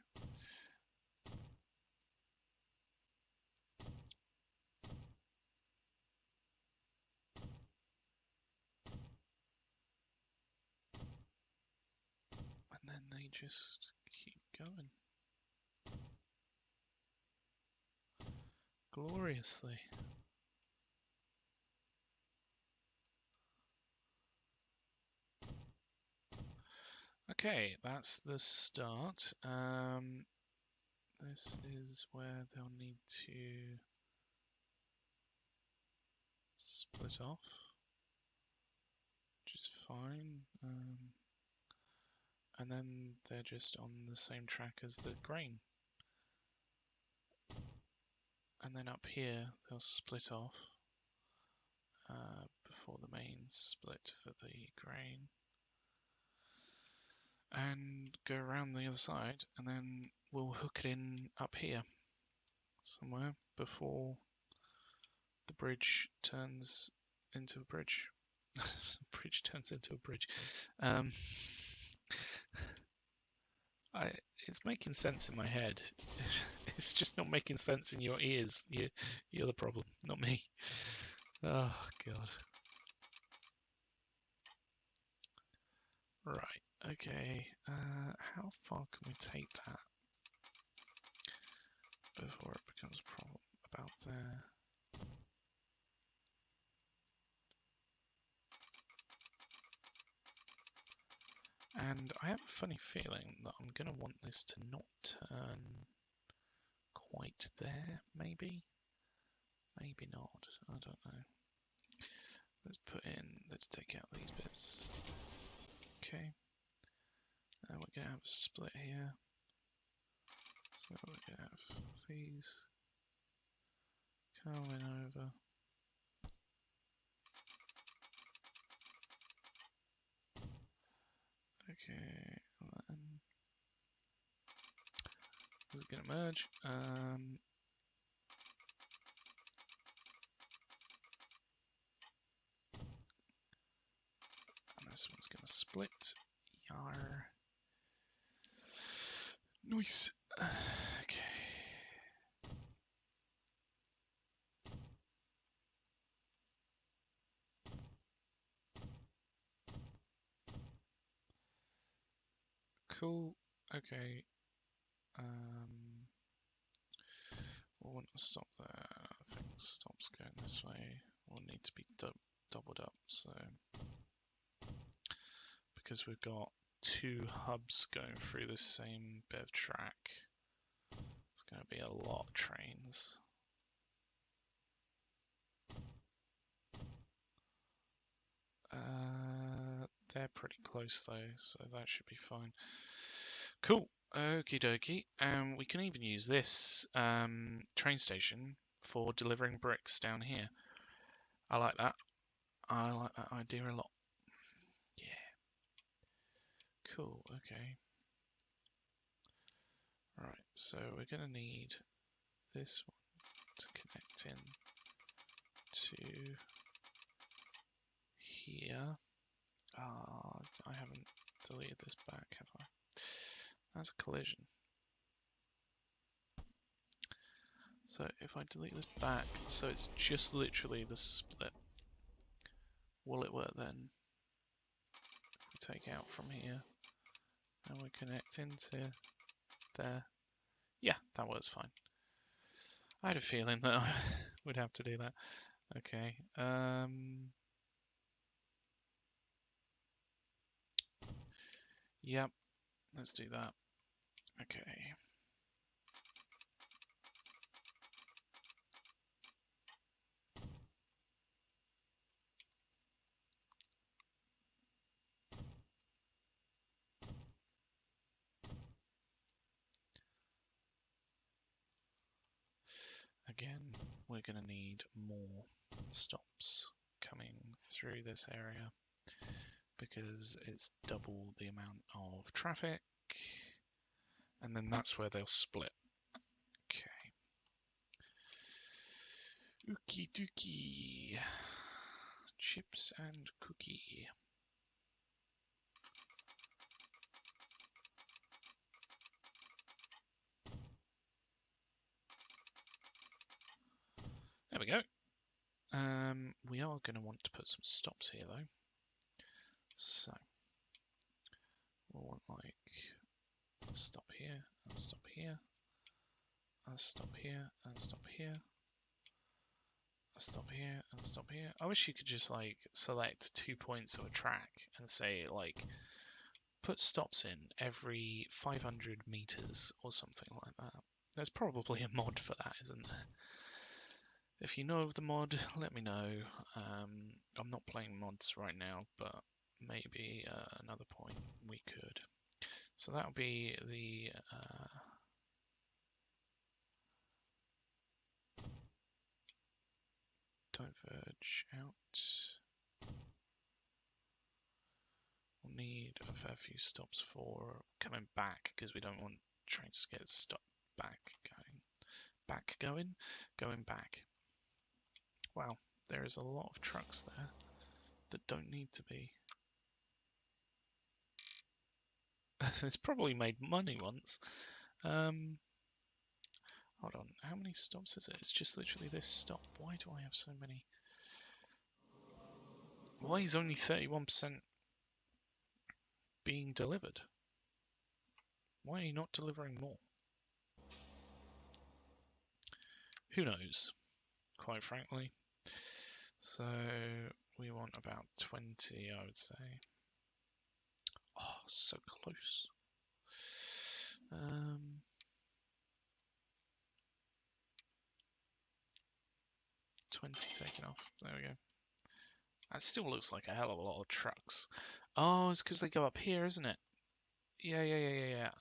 And then they just keep going. Gloriously. Okay, that's the start. This is where they'll need to split off, which is fine. And then they're just on the same track as the grain. And then up here, they'll split off before the main split for the grain. And go around the other side, and then we'll hook it in up here somewhere before the bridge turns into a bridge. The bridge turns into a bridge. It's making sense in my head. It's just not making sense in your ears. You're the problem, not me. Oh, God. Right, okay. How far can we take that before it becomes a problem? About there. And I have a funny feeling that I'm going to want this to not turn quite there, maybe? Maybe not, I don't know. Let's take out these bits. Okay. And we're going to have a split here. So we're going to have these coming over. Okay, and then this is going to merge. And this one's going to split. Yar. Nice. Okay. Cool. Okay. We'll want to stop there. I think stops going this way. Will need to be doubled up. So because we've got two hubs going through the same bit of track, it's going to be a lot of trains. They're pretty close though, so that should be fine. Cool. Okie dokie. We can even use this train station for delivering bricks down here. I like that. I like that idea a lot. Yeah. Cool. Okay. Right. So we're going to need this one to connect in to here. I haven't deleted this back, have I? That's a collision. So if I delete this back, so it's just literally the split. Will it work then? If we take out from here and we connect into there. Yeah, that works fine. I had a feeling that I would have to do that. Okay. Yep, let's do that. Okay. Again, we're going to need more stops coming through this area because it's double the amount of traffic, and then that's where they'll split. Okay. Ookie dookie. Chips and cookie. There we go. We are going to want to put some stops here though. So we'll want like a stop here, and a stop here, and a stop here, and a stop here, a stop here, and a stop here. I wish you could just like select 2 points of a track and say like put stops in every 500 meters or something like that. There's probably a mod for that, isn't there? If you know of the mod, let me know. I'm not playing mods right now, but maybe another point we could. So that'll be the diverge out. We'll need a fair few stops for coming back because we don't want trains to get stuck back going back. Wow, there is a lot of trucks there that don't need to be. It's probably made money once. Hold on, how many stops is it? It's just literally this stop. Why do I have so many? Why is only 31% being delivered? Why are you not delivering more? Who knows, quite frankly. So we want about 20, I would say. Oh, so close. 20 taken off. There we go. That still looks like a hell of a lot of trucks. Oh, it's because they go up here, isn't it? Yeah.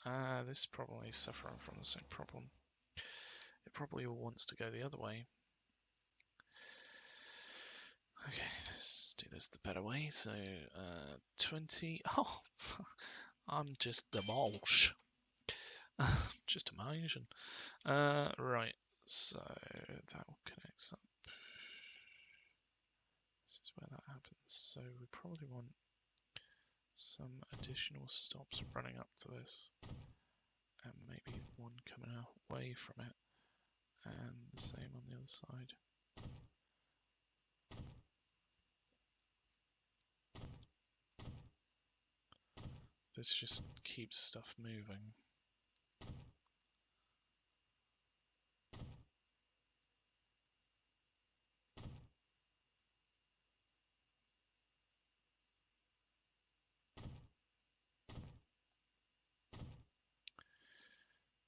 This is probably suffering from the same problem. It probably wants to go the other way. Okay, let's do this the better way. So, 20. Oh, I'm just the boss. Just amazing. Right, so that will connect up. This is where that happens. So we probably want some additional stops running up to this, and maybe one coming away from it, and the same on the other side. This just keeps stuff moving.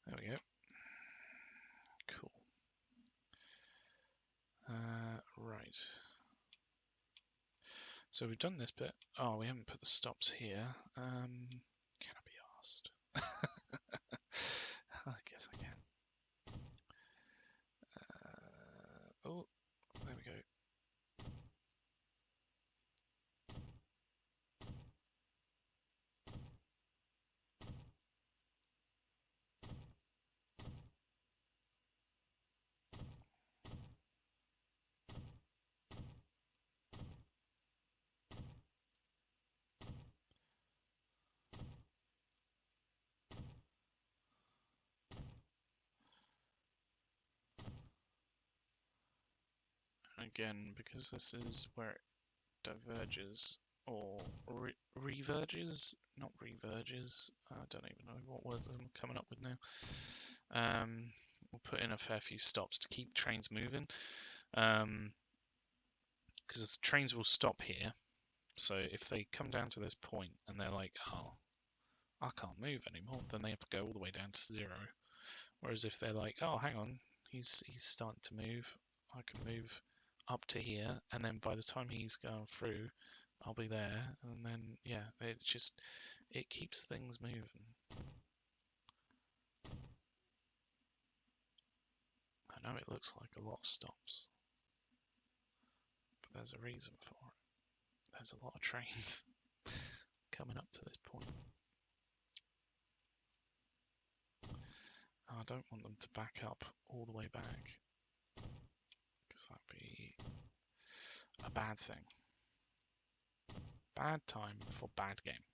There we go. Cool. Right. So we've done this bit. Oh, we haven't put the stops here. Can I be asked? I guess I can. Oh, there we go. again because this is where it diverges or reverges, not reverges. I don't even know what words I'm coming up with now. We'll put in a fair few stops to keep trains moving, because trains will stop here. So if they come down to this point and they're like, oh, I can't move anymore, then they have to go all the way down to 0. Whereas if they're like, oh, hang on, he's starting to move, I can move up to here, and then by the time he's going through, I'll be there, and then yeah, it keeps things moving. I know it looks like a lot of stops, but there's a reason for it. There's a lot of trains coming up to this point. I don't want them to back up all the way back, because that'd be a bad thing. Bad time for bad game.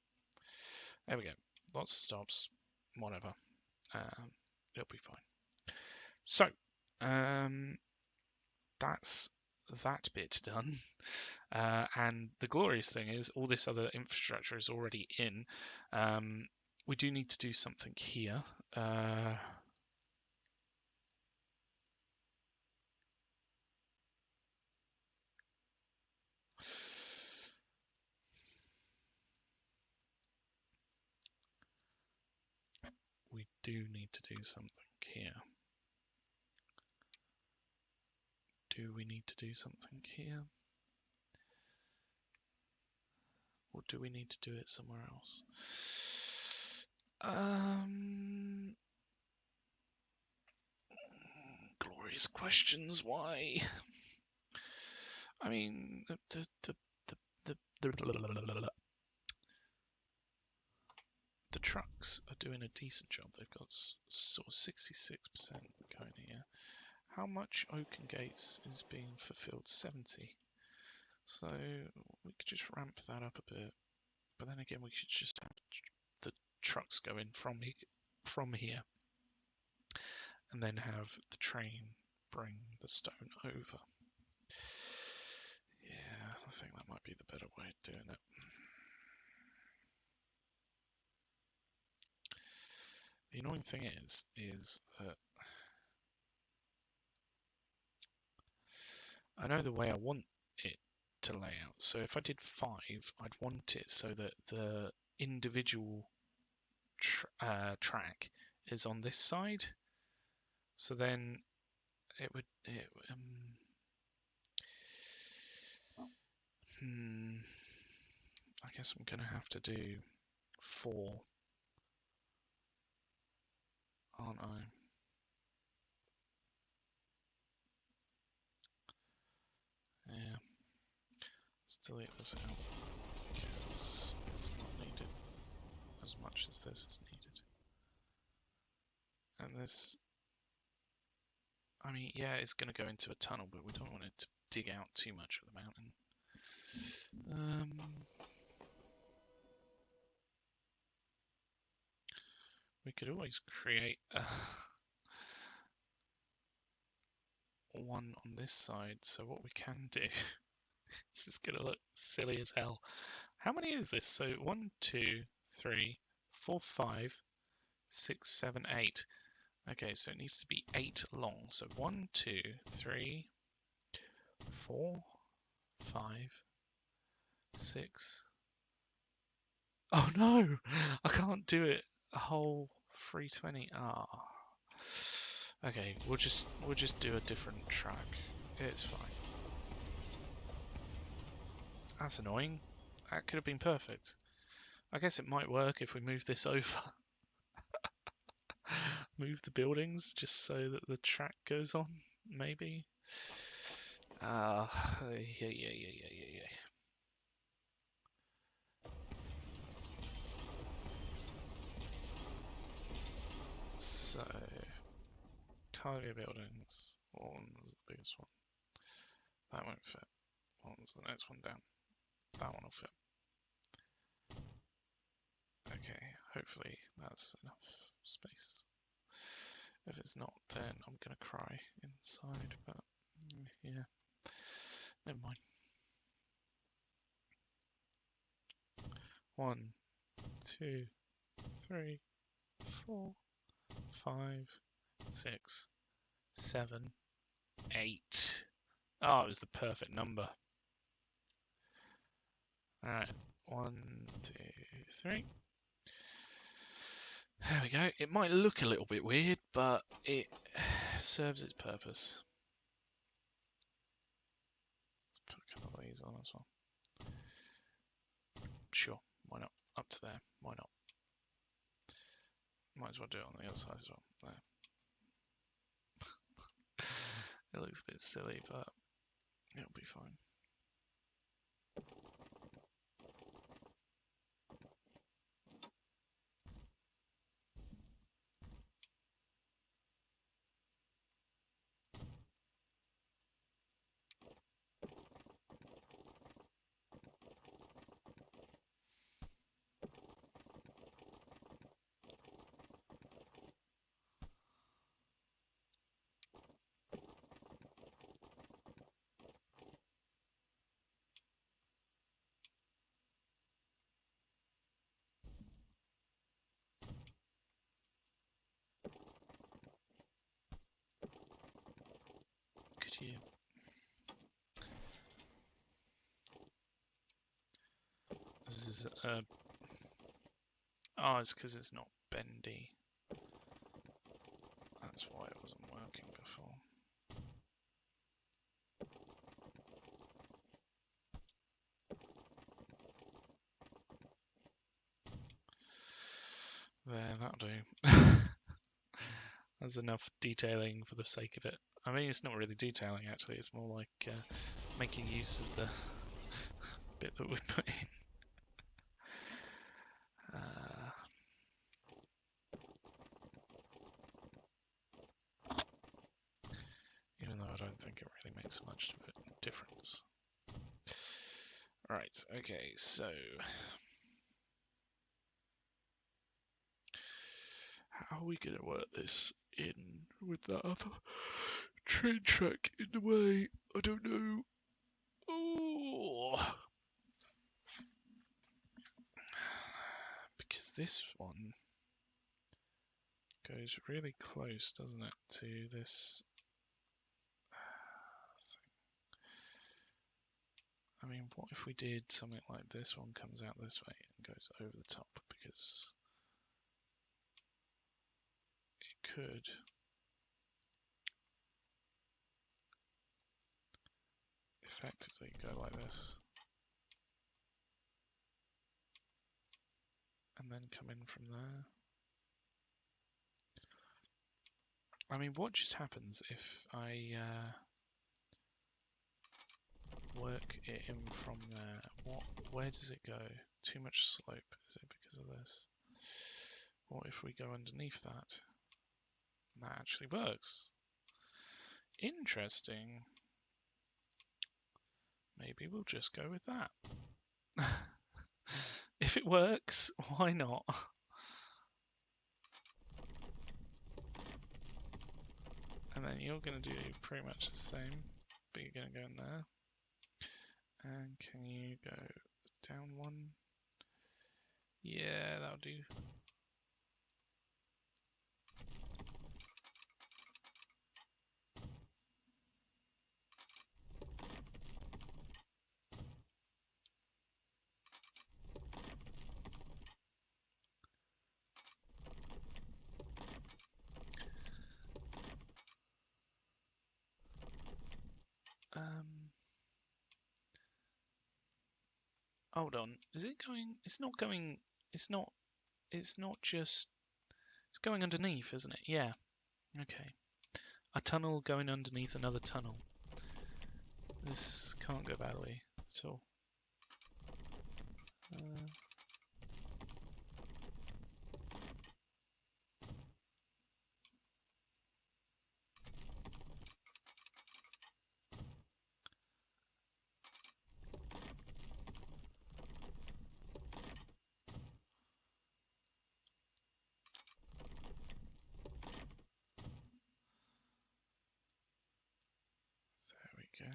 There we go. Lots of stops. Whatever. It'll be fine. So, that's that bit done. And the glorious thing is all this other infrastructure is already in. We do need to do something here. We do need to do something here. Do we need to do something here? Or do we need to do it somewhere else? Glorious questions, why? I mean, the trucks are doing a decent job. They've got sort of 66% going here. How much Oaken Gates is being fulfilled? 70. So we could just ramp that up a bit. But then again, we should just have the trucks go in from here. And then have the train bring the stone over. Yeah, I think that might be the better way of doing it. The annoying thing is that I know the way I want it to lay out. So if I did 5, I'd want it so that the individual track is on this side. So then it would. I guess I'm gonna have to do 4, aren't I? Yeah. Let's delete this out because it's not needed as much as this is needed. And this, I mean, yeah, it's going to go into a tunnel, but we don't want it to dig out too much of the mountain. We could always create one on this side. So what we can do, this is going to look silly as hell. How many is this? So 1, 2, 3, 4, 5, 6, 7, 8. Okay, so it needs to be 8 long. So 1, 2, 3, 4, 5, 6. Oh no! I can't do it a whole 320. Ah. Okay, we'll just do a different track. It's fine. That's annoying. That could have been perfect. I guess it might work if we move this over. Move the buildings just so that the track goes on, maybe. Yeah. So, cargo buildings. What one was the biggest one? That won't fit. What was the next one down? That one will fit. Okay, hopefully that's enough space. If it's not, then I'm gonna cry inside, but yeah. Never mind. 1, 2, 3, 4, 5, 6, 7, 8. Oh, it was the perfect number. Alright, 1, 2, 3. There we go. It might look a little bit weird, but it serves its purpose. Let's put a couple of these on as well. Sure, why not? Up to there, why not? Might as well do it on the other side as well. There. It looks a bit silly, but it'll be fine. Could you? This is oh, it's because it's not bendy. That's why it wasn't working before. There, that'll do. There's enough detailing for the sake of it. I mean, it's not really detailing actually, it's more like making use of the bit that we put in. Even though I don't think it really makes much of a difference. Right, okay, so how are we going to work this in with that other train track in the way? I don't know. Oh. Because this one goes really close, doesn't it, to this thing. I mean, what if we did something like this one comes out this way and goes over the top, because it could effectively go like this and then come in from there. I mean, what just happens if I work it in from there? Where does it go? Too much slope, is it because of this? What if we go underneath that? That actually works. Interesting. Maybe we'll just go with that. If it works, why not? And then you're going to do pretty much the same, but you're going to go in there. And can you go down one? Yeah, that'll do. Hold on. Is it going? It's not going. It's not. It's not just. It's going underneath, isn't it? Yeah. Okay. A tunnel going underneath another tunnel. This can't go badly at all. There we go.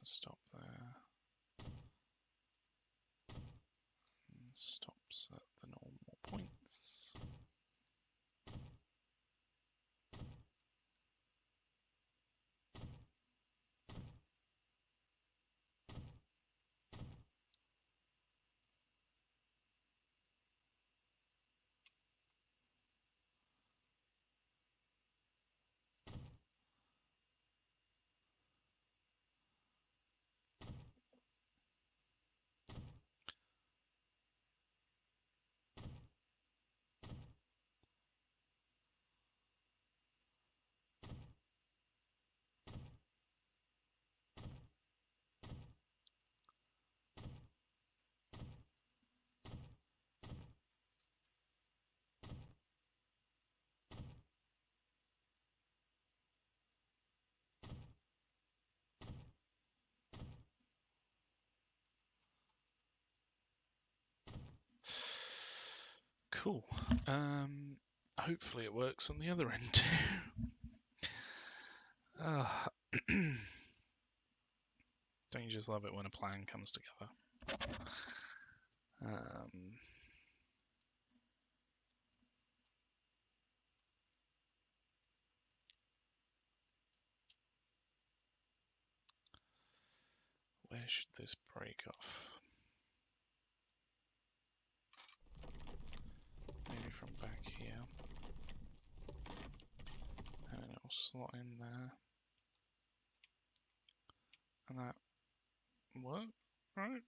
stop there. And stops at the normal points. Cool. Hopefully it works on the other end too. Don't you just love it when a plan comes together? Where should this break off? Maybe from back here. And it'll slot in there. And that work, right?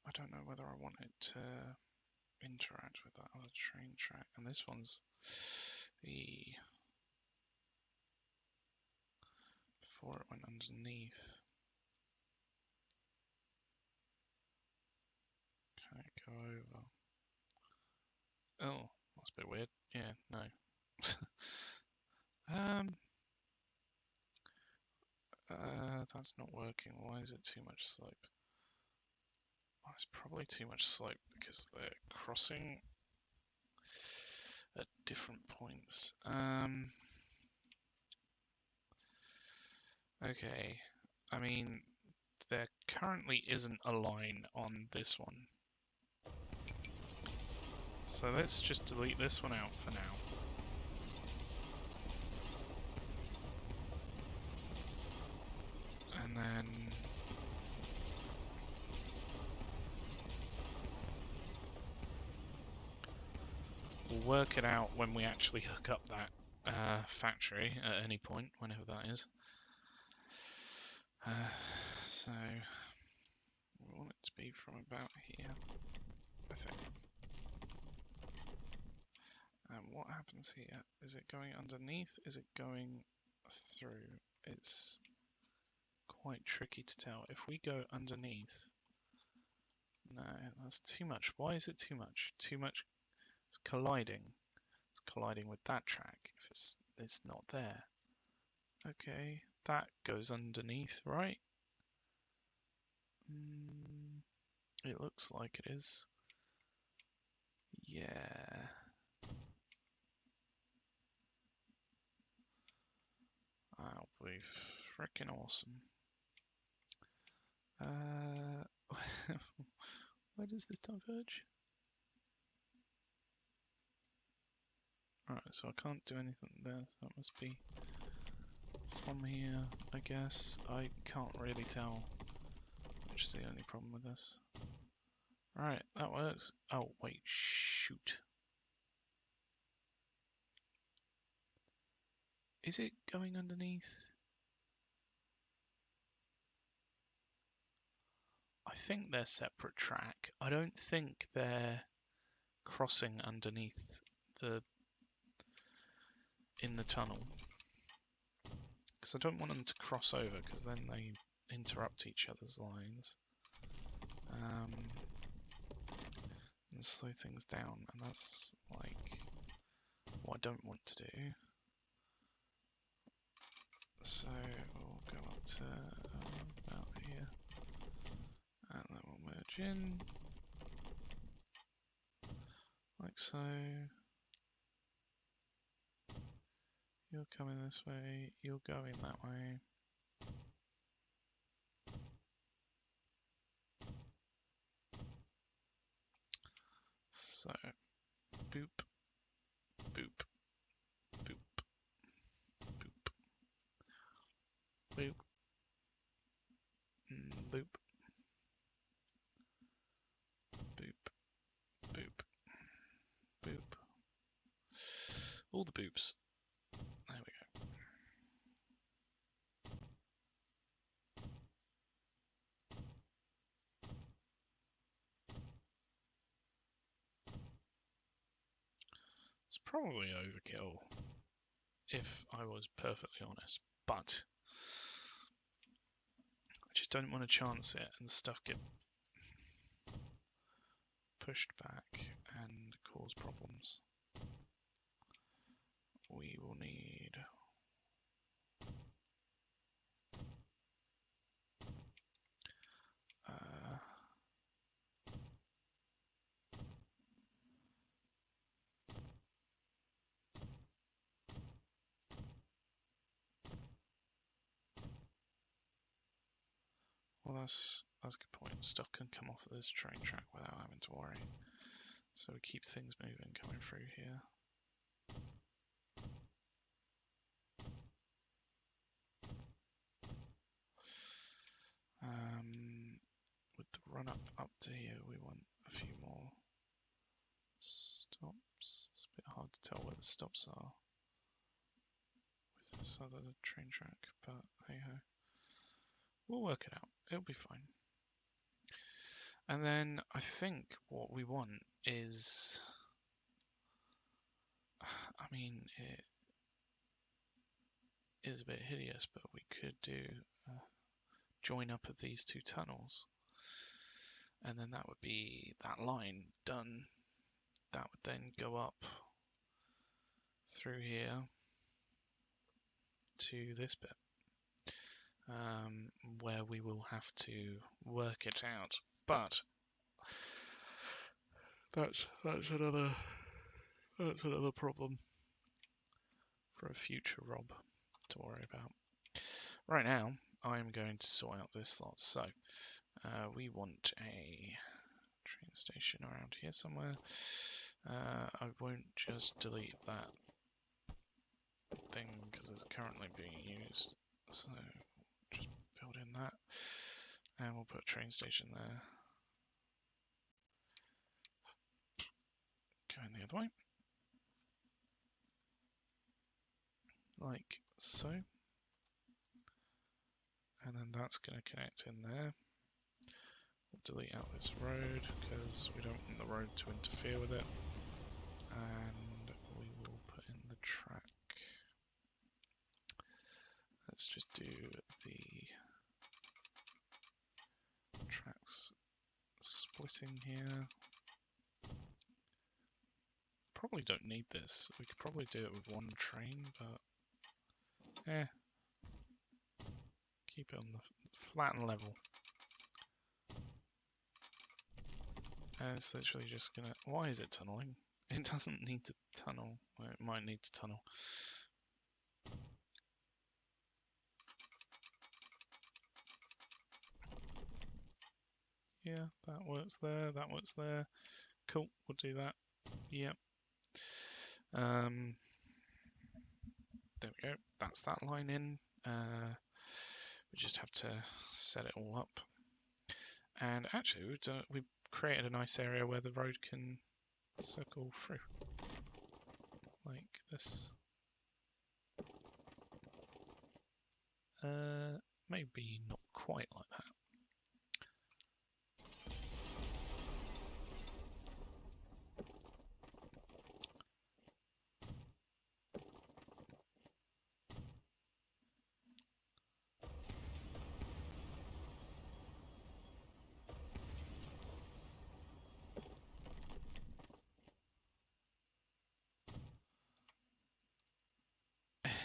I don't know whether I want it to interact with that other train track. And this one's before it went underneath. Can it go over? Oh, that's a bit weird. Yeah, no. That's not working. Why is it too much slope? Oh, it's probably too much slope because they're crossing at different points. Okay, I mean, there currently isn't a line on this one. So let's just delete this one out for now. And then we'll work it out when we actually hook up that factory at any point, whenever that is. So we want it to be from about here, I think. And what happens here? Is it going underneath? Is it going through? It's quite tricky to tell. If we go underneath, no, that's too much. Why is it too much? Too much. It's colliding. It's colliding with that track. If it's not there. Okay, that goes underneath, right? It looks like it is. Yeah. That'll be freaking awesome. Where does this diverge? Alright, so I can't do anything there, so that must be from here, I guess. I can't really tell, which is the only problem with this. Right, that works. Oh, wait, shoot. Is it going underneath? I think they're separate track. I don't think they're crossing underneath in the tunnel. Because I don't want them to cross over, because then they interrupt each other's lines. And slow things down, and that's like what I don't want to do. So we'll go up to about here, and then we'll merge in, like so. You're coming this way, you're going that way. So, boop, boop, boop, boop, boop, boop, boop, boop, boop. All the boops. There we go. It's probably overkill, if I was perfectly honest, but I just don't want to chance it and stuff get pushed back and cause problems. We will need well, that's a good point. Stuff can come off this train track without having to worry. So we keep things moving coming through here. With the run up to here, we want a few more stops. It's a bit hard to tell where the stops are with this other train track, but hey ho. We'll work it out. It'll be fine. And then I think what we want is, I mean, it is a bit hideous, but we could do join up of these two tunnels, and then that would be that line done. That would then go up through here to this bit, where we will have to work it out. But that's another problem for a future Rob to worry about. Right now, I'm going to sort out this lot. So we want a train station around here somewhere. I won't just delete that thing because it's currently being used. So just build in that, and we'll put a train station there. Going the other way, like so. And then that's going to connect in there. We'll delete out this road because we don't want the road to interfere with it. And we will put in the track. Let's just do the tracks splitting here. Probably don't need this. We could probably do it with one train, but keep it on the flat and level. And it's literally just gonna. Why is it tunneling? It doesn't need to tunnel. Well, it might need to tunnel. Yeah, that works there. That works there. Cool. We'll do that. Yep. There we go. That's that line in. We just have to set it all up. And actually, we've created a nice area where the road can circle through, like this. Maybe not quite like that.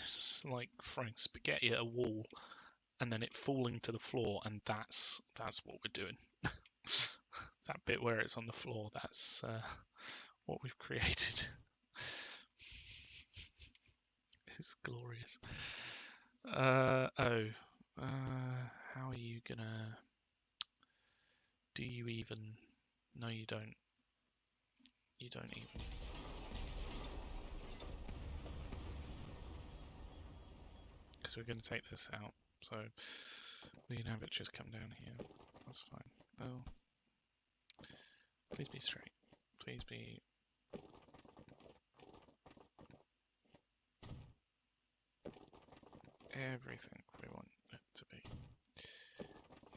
It's like throwing spaghetti at a wall and then it falling to the floor, and that's what we're doing. That bit where it's on the floor, that's what we've created. is glorious. How are you gonna... Do you even... No, you don't. You don't even. Because we're going to take this out, so we can have it just come down here. That's fine. Oh. Please be straight. Please be... everything we want it to be.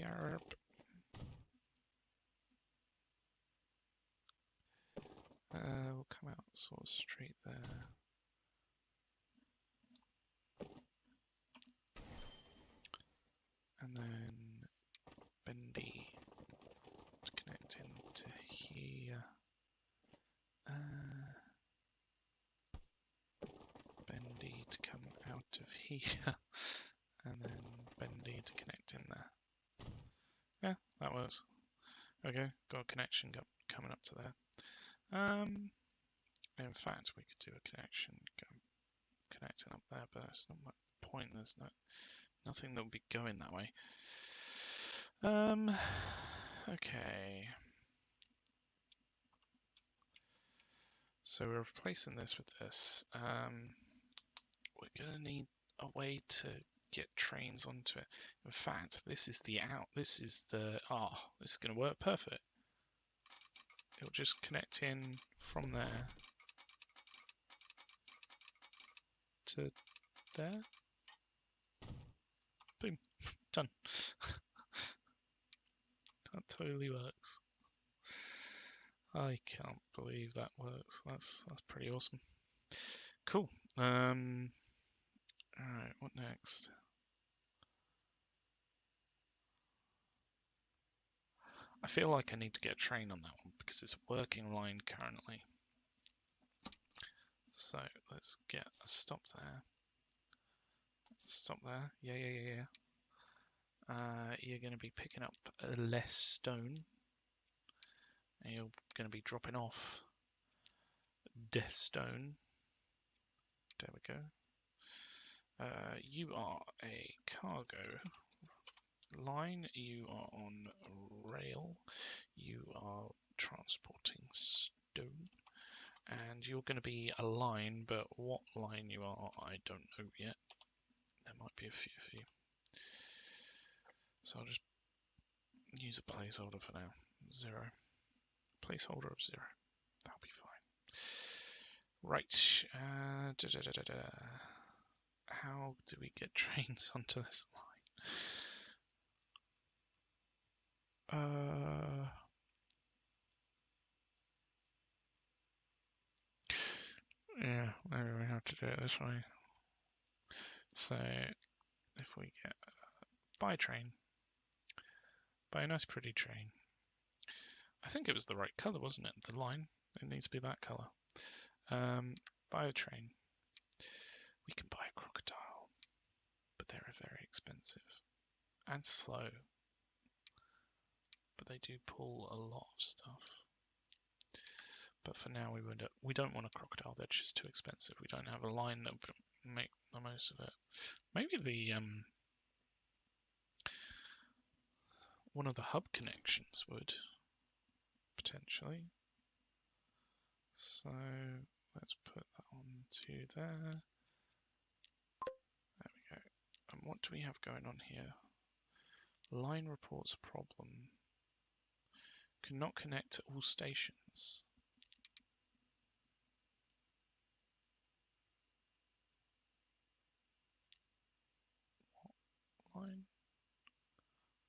Yarp. We'll come out sort of straight there. And then bendy to connect into here. Bendy to come out of here. And then bendy to connect in there. Yeah, that works. Okay, got a connection coming up to there. In fact, we could do a connection connecting up there, but it's not much point. There's nothing that would be going that way. Okay. So we're replacing this with this. We're gonna need a way to get trains onto it. In fact, this is the out. This is the this is gonna work perfect. It'll just connect in from there to there. Boom, done. That totally works. I can't believe that works. That's pretty awesome. Cool. Alright, what next? I feel like I need to get a train on that one because it's a working line currently. So let's get a stop there. Stop there. Yeah. You're going to be picking up less stone. And you're going to be dropping off death stone. There we go. You are a cargo line. You are on rail. You are transporting stone. And you're going to be a line, but what line you are, I don't know yet. There might be a few of you. So I'll just use a placeholder for now. 0. Placeholder of 0. That'll be fine. Right. How do we get trains onto this line? Yeah, maybe we have to do it this way. So if we get buy train, buy a nice pretty train. I think it was the right colour, wasn't it? The line, it needs to be that colour. Buy a train. We can buy a crocodile, but they're very expensive and slow. But they do pull a lot of stuff. But for now, we don't want a crocodile. They're just too expensive. We don't have a line that would make the most of it. Maybe the one of the hub connections would potentially. So let's put that on to there. There we go. And what do we have going on here? Line reports problem. Cannot connect to all stations. What line?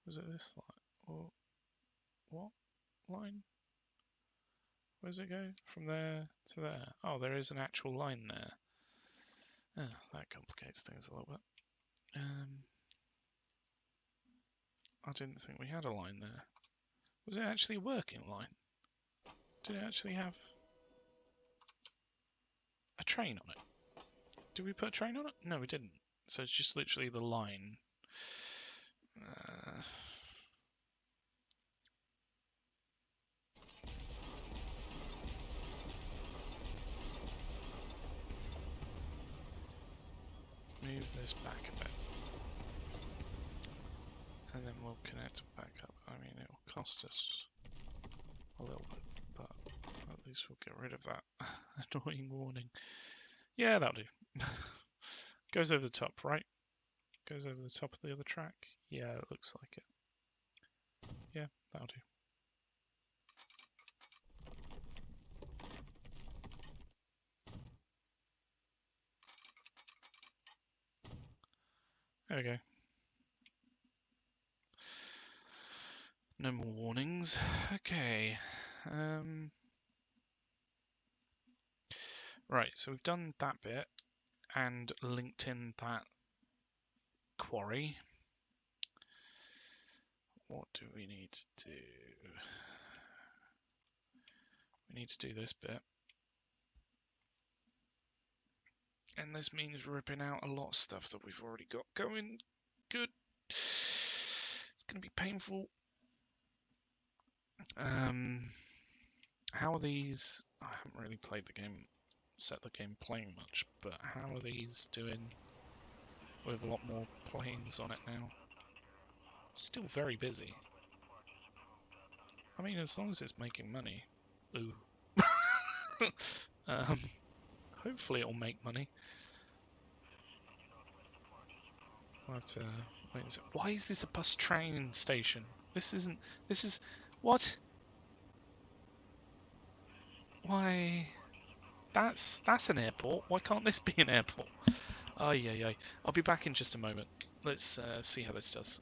Was it this line? Or what line? Where does it go? From there to there. Oh, there is an actual line there. Oh, that complicates things a little bit. I didn't think we had a line there. Was it actually a working line? Did it actually have a train on it? Did we put a train on it? No, we didn't. So it's just literally the line. move this back a bit. And then we'll connect back up. I mean, it'll cost us a little bit, but at least we'll get rid of that annoying warning. Yeah, that'll do. Goes over the top, right? Goes over the top of the other track. Yeah, it looks like it. Yeah, that'll do. There we go. No more warnings. Okay. Right, so we've done that bit and linked in that quarry. What do we need to do? We need to do this bit. And this means ripping out a lot of stuff that we've already got going. Good. It's going to be painful. How are these? I haven't really played the game, set the game playing much, but how are these doing with a lot more planes on it now? Still very busy. I mean, as long as it's making money. Ooh. Hopefully it'll make money. I'll have to wait. Why is this a bus train station? This isn't. This is what? Why? That's an airport. Why can't this be an airport? Ay, ay, ay. I'll be back in just a moment. Let's see how this does.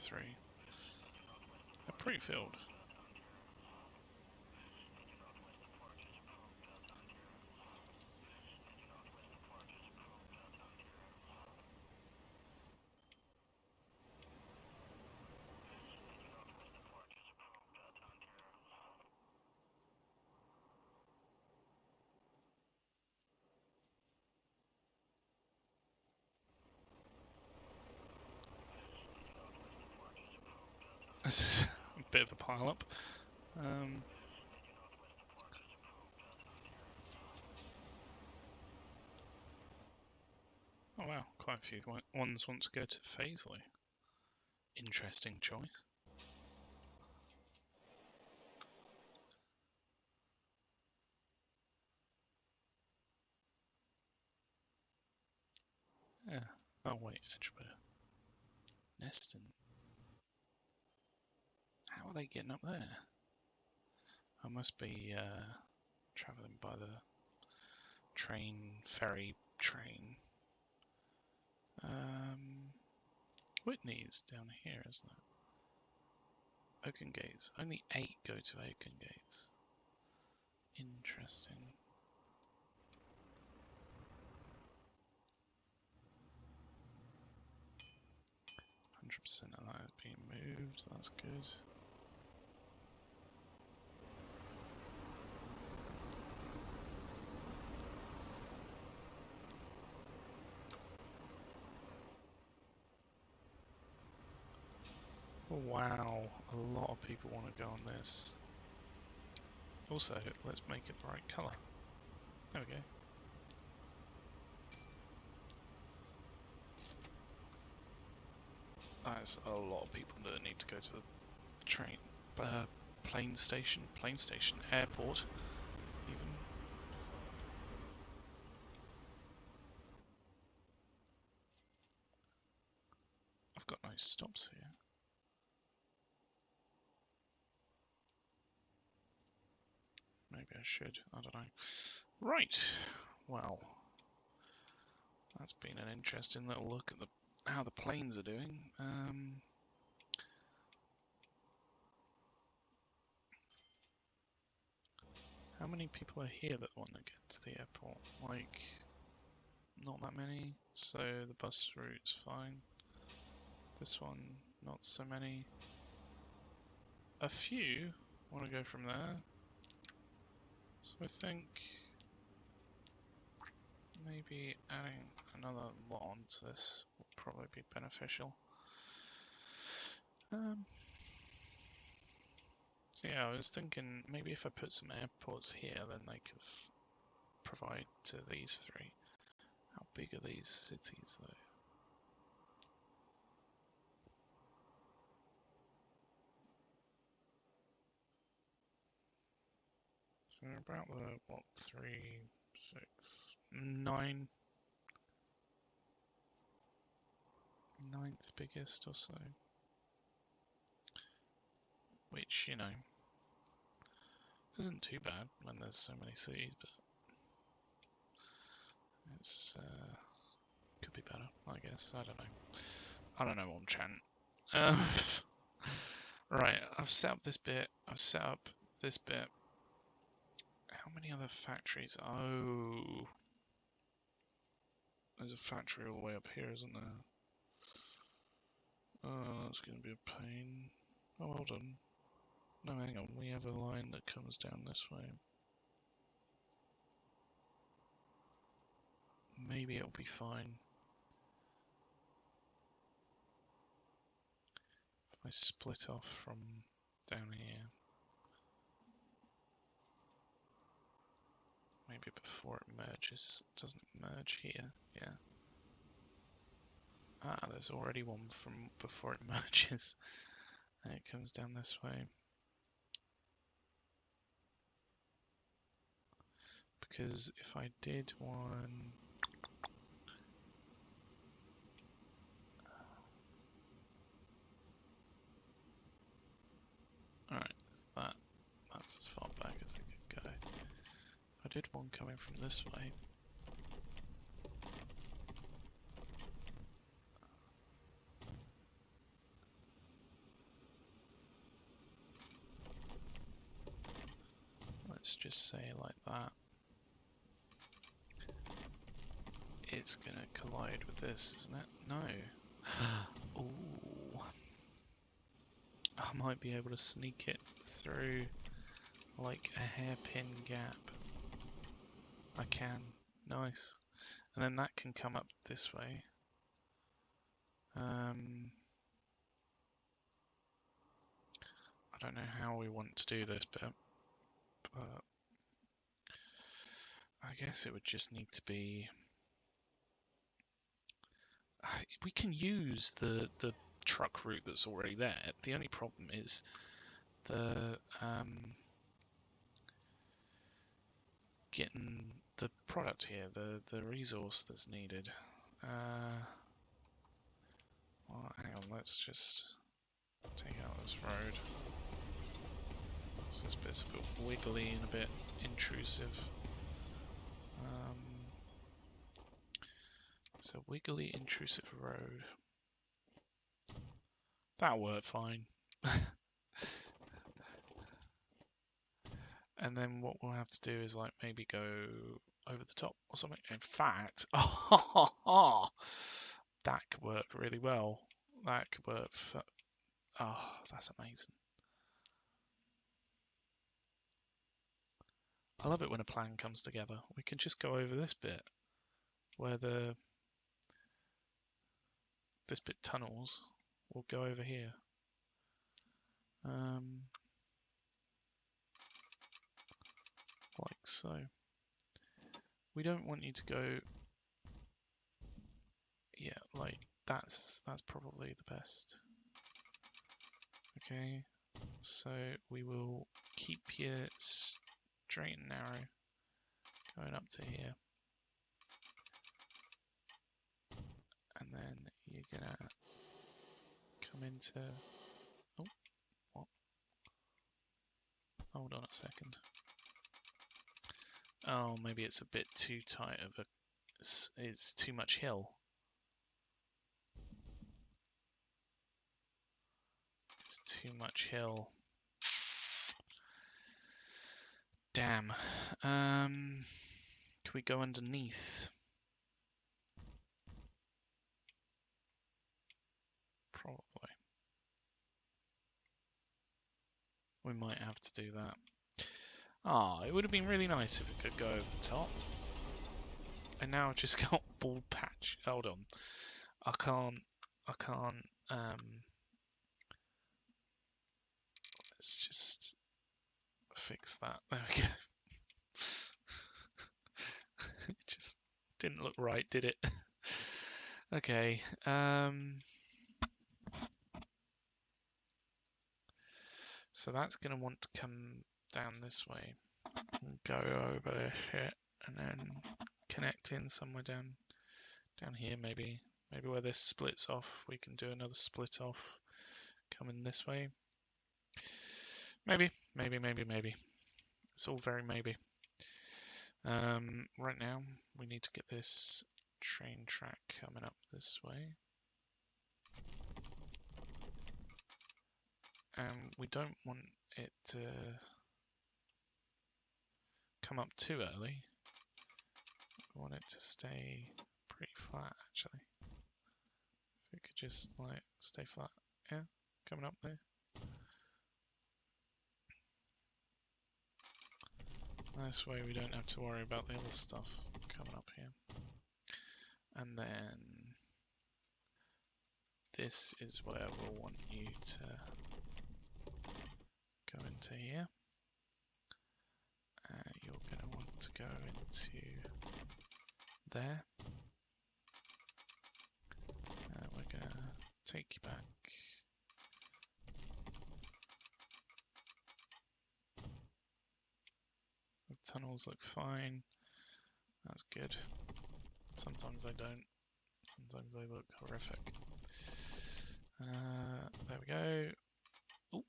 three are pre-filled. This is a bit of a pile-up. Oh wow, quite a few ones want to go to Faisley. Interesting choice. Yeah. Oh wait, Edgeworth. Neston. How are they getting up there? I must be travelling by the ferry train. Whitney's down here, isn't it? Oakengates. Only 8 go to Oakengates. Interesting. 100% of that is being moved. That's good. Oh, wow, a lot of people want to go on this. Also, let's make it the right colour. There we go. That's a lot of people that need to go to the train, plane station, airport, even. I've got no stops here. Maybe I should, I don't know. Right, well, that's been an interesting little look at how the planes are doing. How many people are here that want to get to the airport? Like, not that many, so the bus route's fine. This one, not so many. A few want to go from there. So I think maybe adding another lot onto this will probably be beneficial. So yeah, I was thinking maybe if I put some airports here, then they could provide to these three. How big are these cities though? So they're about the, what, 3, 6, 9, ninth biggest or so. Which, you know, isn't too bad when there's so many cities, but it's could be better, I guess. I don't know. I don't know, on Chant. Right, I've set up this bit. I've set up this bit. How many other factories? Oh, there's a factory all the way up here, isn't there? Oh, that's going to be a pain. Oh, well done. No, hang on. We have a line that comes down this way. Maybe it'll be fine. If I split off from down here. Maybe before it merges. Doesn't it merge here? Yeah. Ah, there's already one from before it merges. And it comes down this way. Because if I did one... Alright, that's as far back as I could go. If I did one coming from this way... say like that, it's gonna collide with this, isn't it? No. Ooh. I might be able to sneak it through like a hairpin gap. I can. Nice. And then that can come up this way. I don't know how we want to do this, but I guess it would just need to be. We can use the truck route that's already there. The only problem is the getting the product here, the resource that's needed. Well, hang on, let's just take out this road. So this bit's a bit wiggly and a bit intrusive. It's a wiggly, intrusive road. That'll work fine. And then what we'll have to do is like maybe go over the top or something. In fact, that could work really well. That could work for, oh, that's amazing. I love it when a plan comes together. We can just go over this bit where this bit tunnels. We'll go over here. Like so. We don't want you to go, yeah, like that's probably the best. Okay, so we will keep you straight and narrow going up to here. And then you're gonna come into, oh, what? Hold on a second. Oh, maybe it's a bit too tight of a, it's too much hill. It's too much hill. Damn. Can we go underneath? Probably. We might have to do that. Ah, it would have been really nice if it could go over the top. And now I've just got bald patch. Hold on. I can't, let's just fix that. There we go. It just didn't look right, did it? Okay. So that's going to want to come down this way and go over here and then connect in somewhere down here, maybe where this splits off. We can do another split off coming this way. Maybe. It's all very maybe. Right now we need to get this train track coming up this way. And we don't want it to come up too early. We want it to stay pretty flat, actually. If it could just like stay flat, yeah, coming up there. This way we don't have to worry about the other stuff coming up here. And then this is where we'll want you to go into here. You're going to want to go into there. We're going to take you back. The tunnels look fine. That's good. Sometimes they don't. Sometimes they look horrific. There we go. Ooh.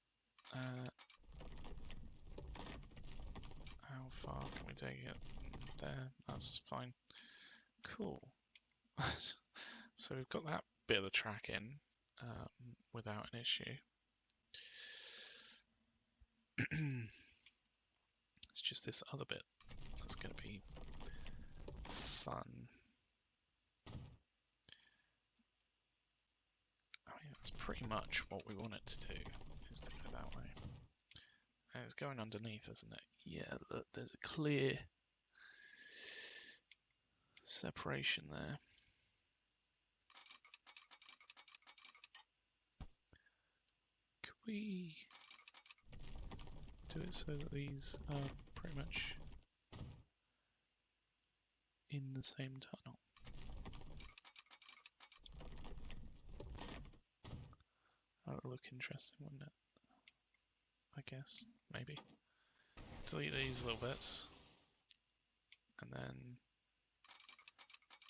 How far can we take it? There. That's fine. Cool. So we've got that bit of the track in without an issue. Let's It's just this other bit that's going to be fun. I mean, that's pretty much what we want it to do, is to go that way. And it's going underneath, isn't it? Yeah, look, there's a clear separation there. Could we do it so that these are pretty much in the same tunnel? That would look interesting, wouldn't it? I guess, maybe. Delete these little bits, and then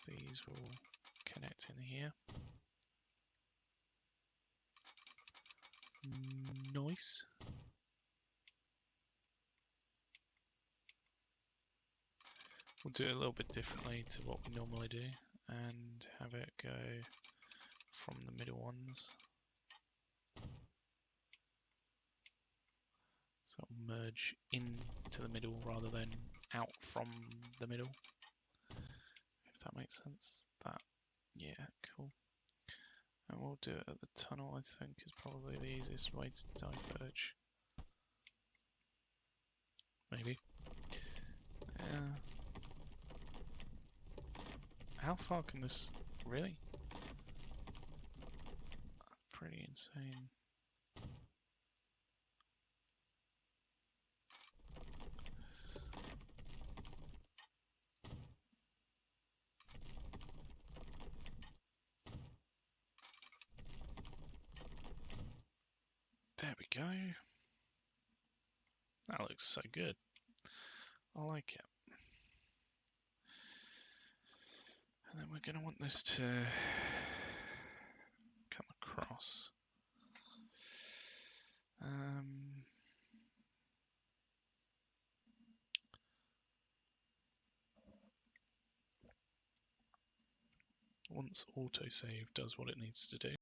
these will connect in here. Nice. We'll do it a little bit differently to what we normally do, and have it go from the middle ones. So it'll merge into the middle rather than out from the middle, if that makes sense. That, yeah, cool. And we'll do it at the tunnel, I think, is probably the easiest way to diverge. Maybe. Yeah. How far can this really? Pretty insane. There we go. That looks so good. I like it. And then we're going to want this to come across. Once autosave does what it needs to do.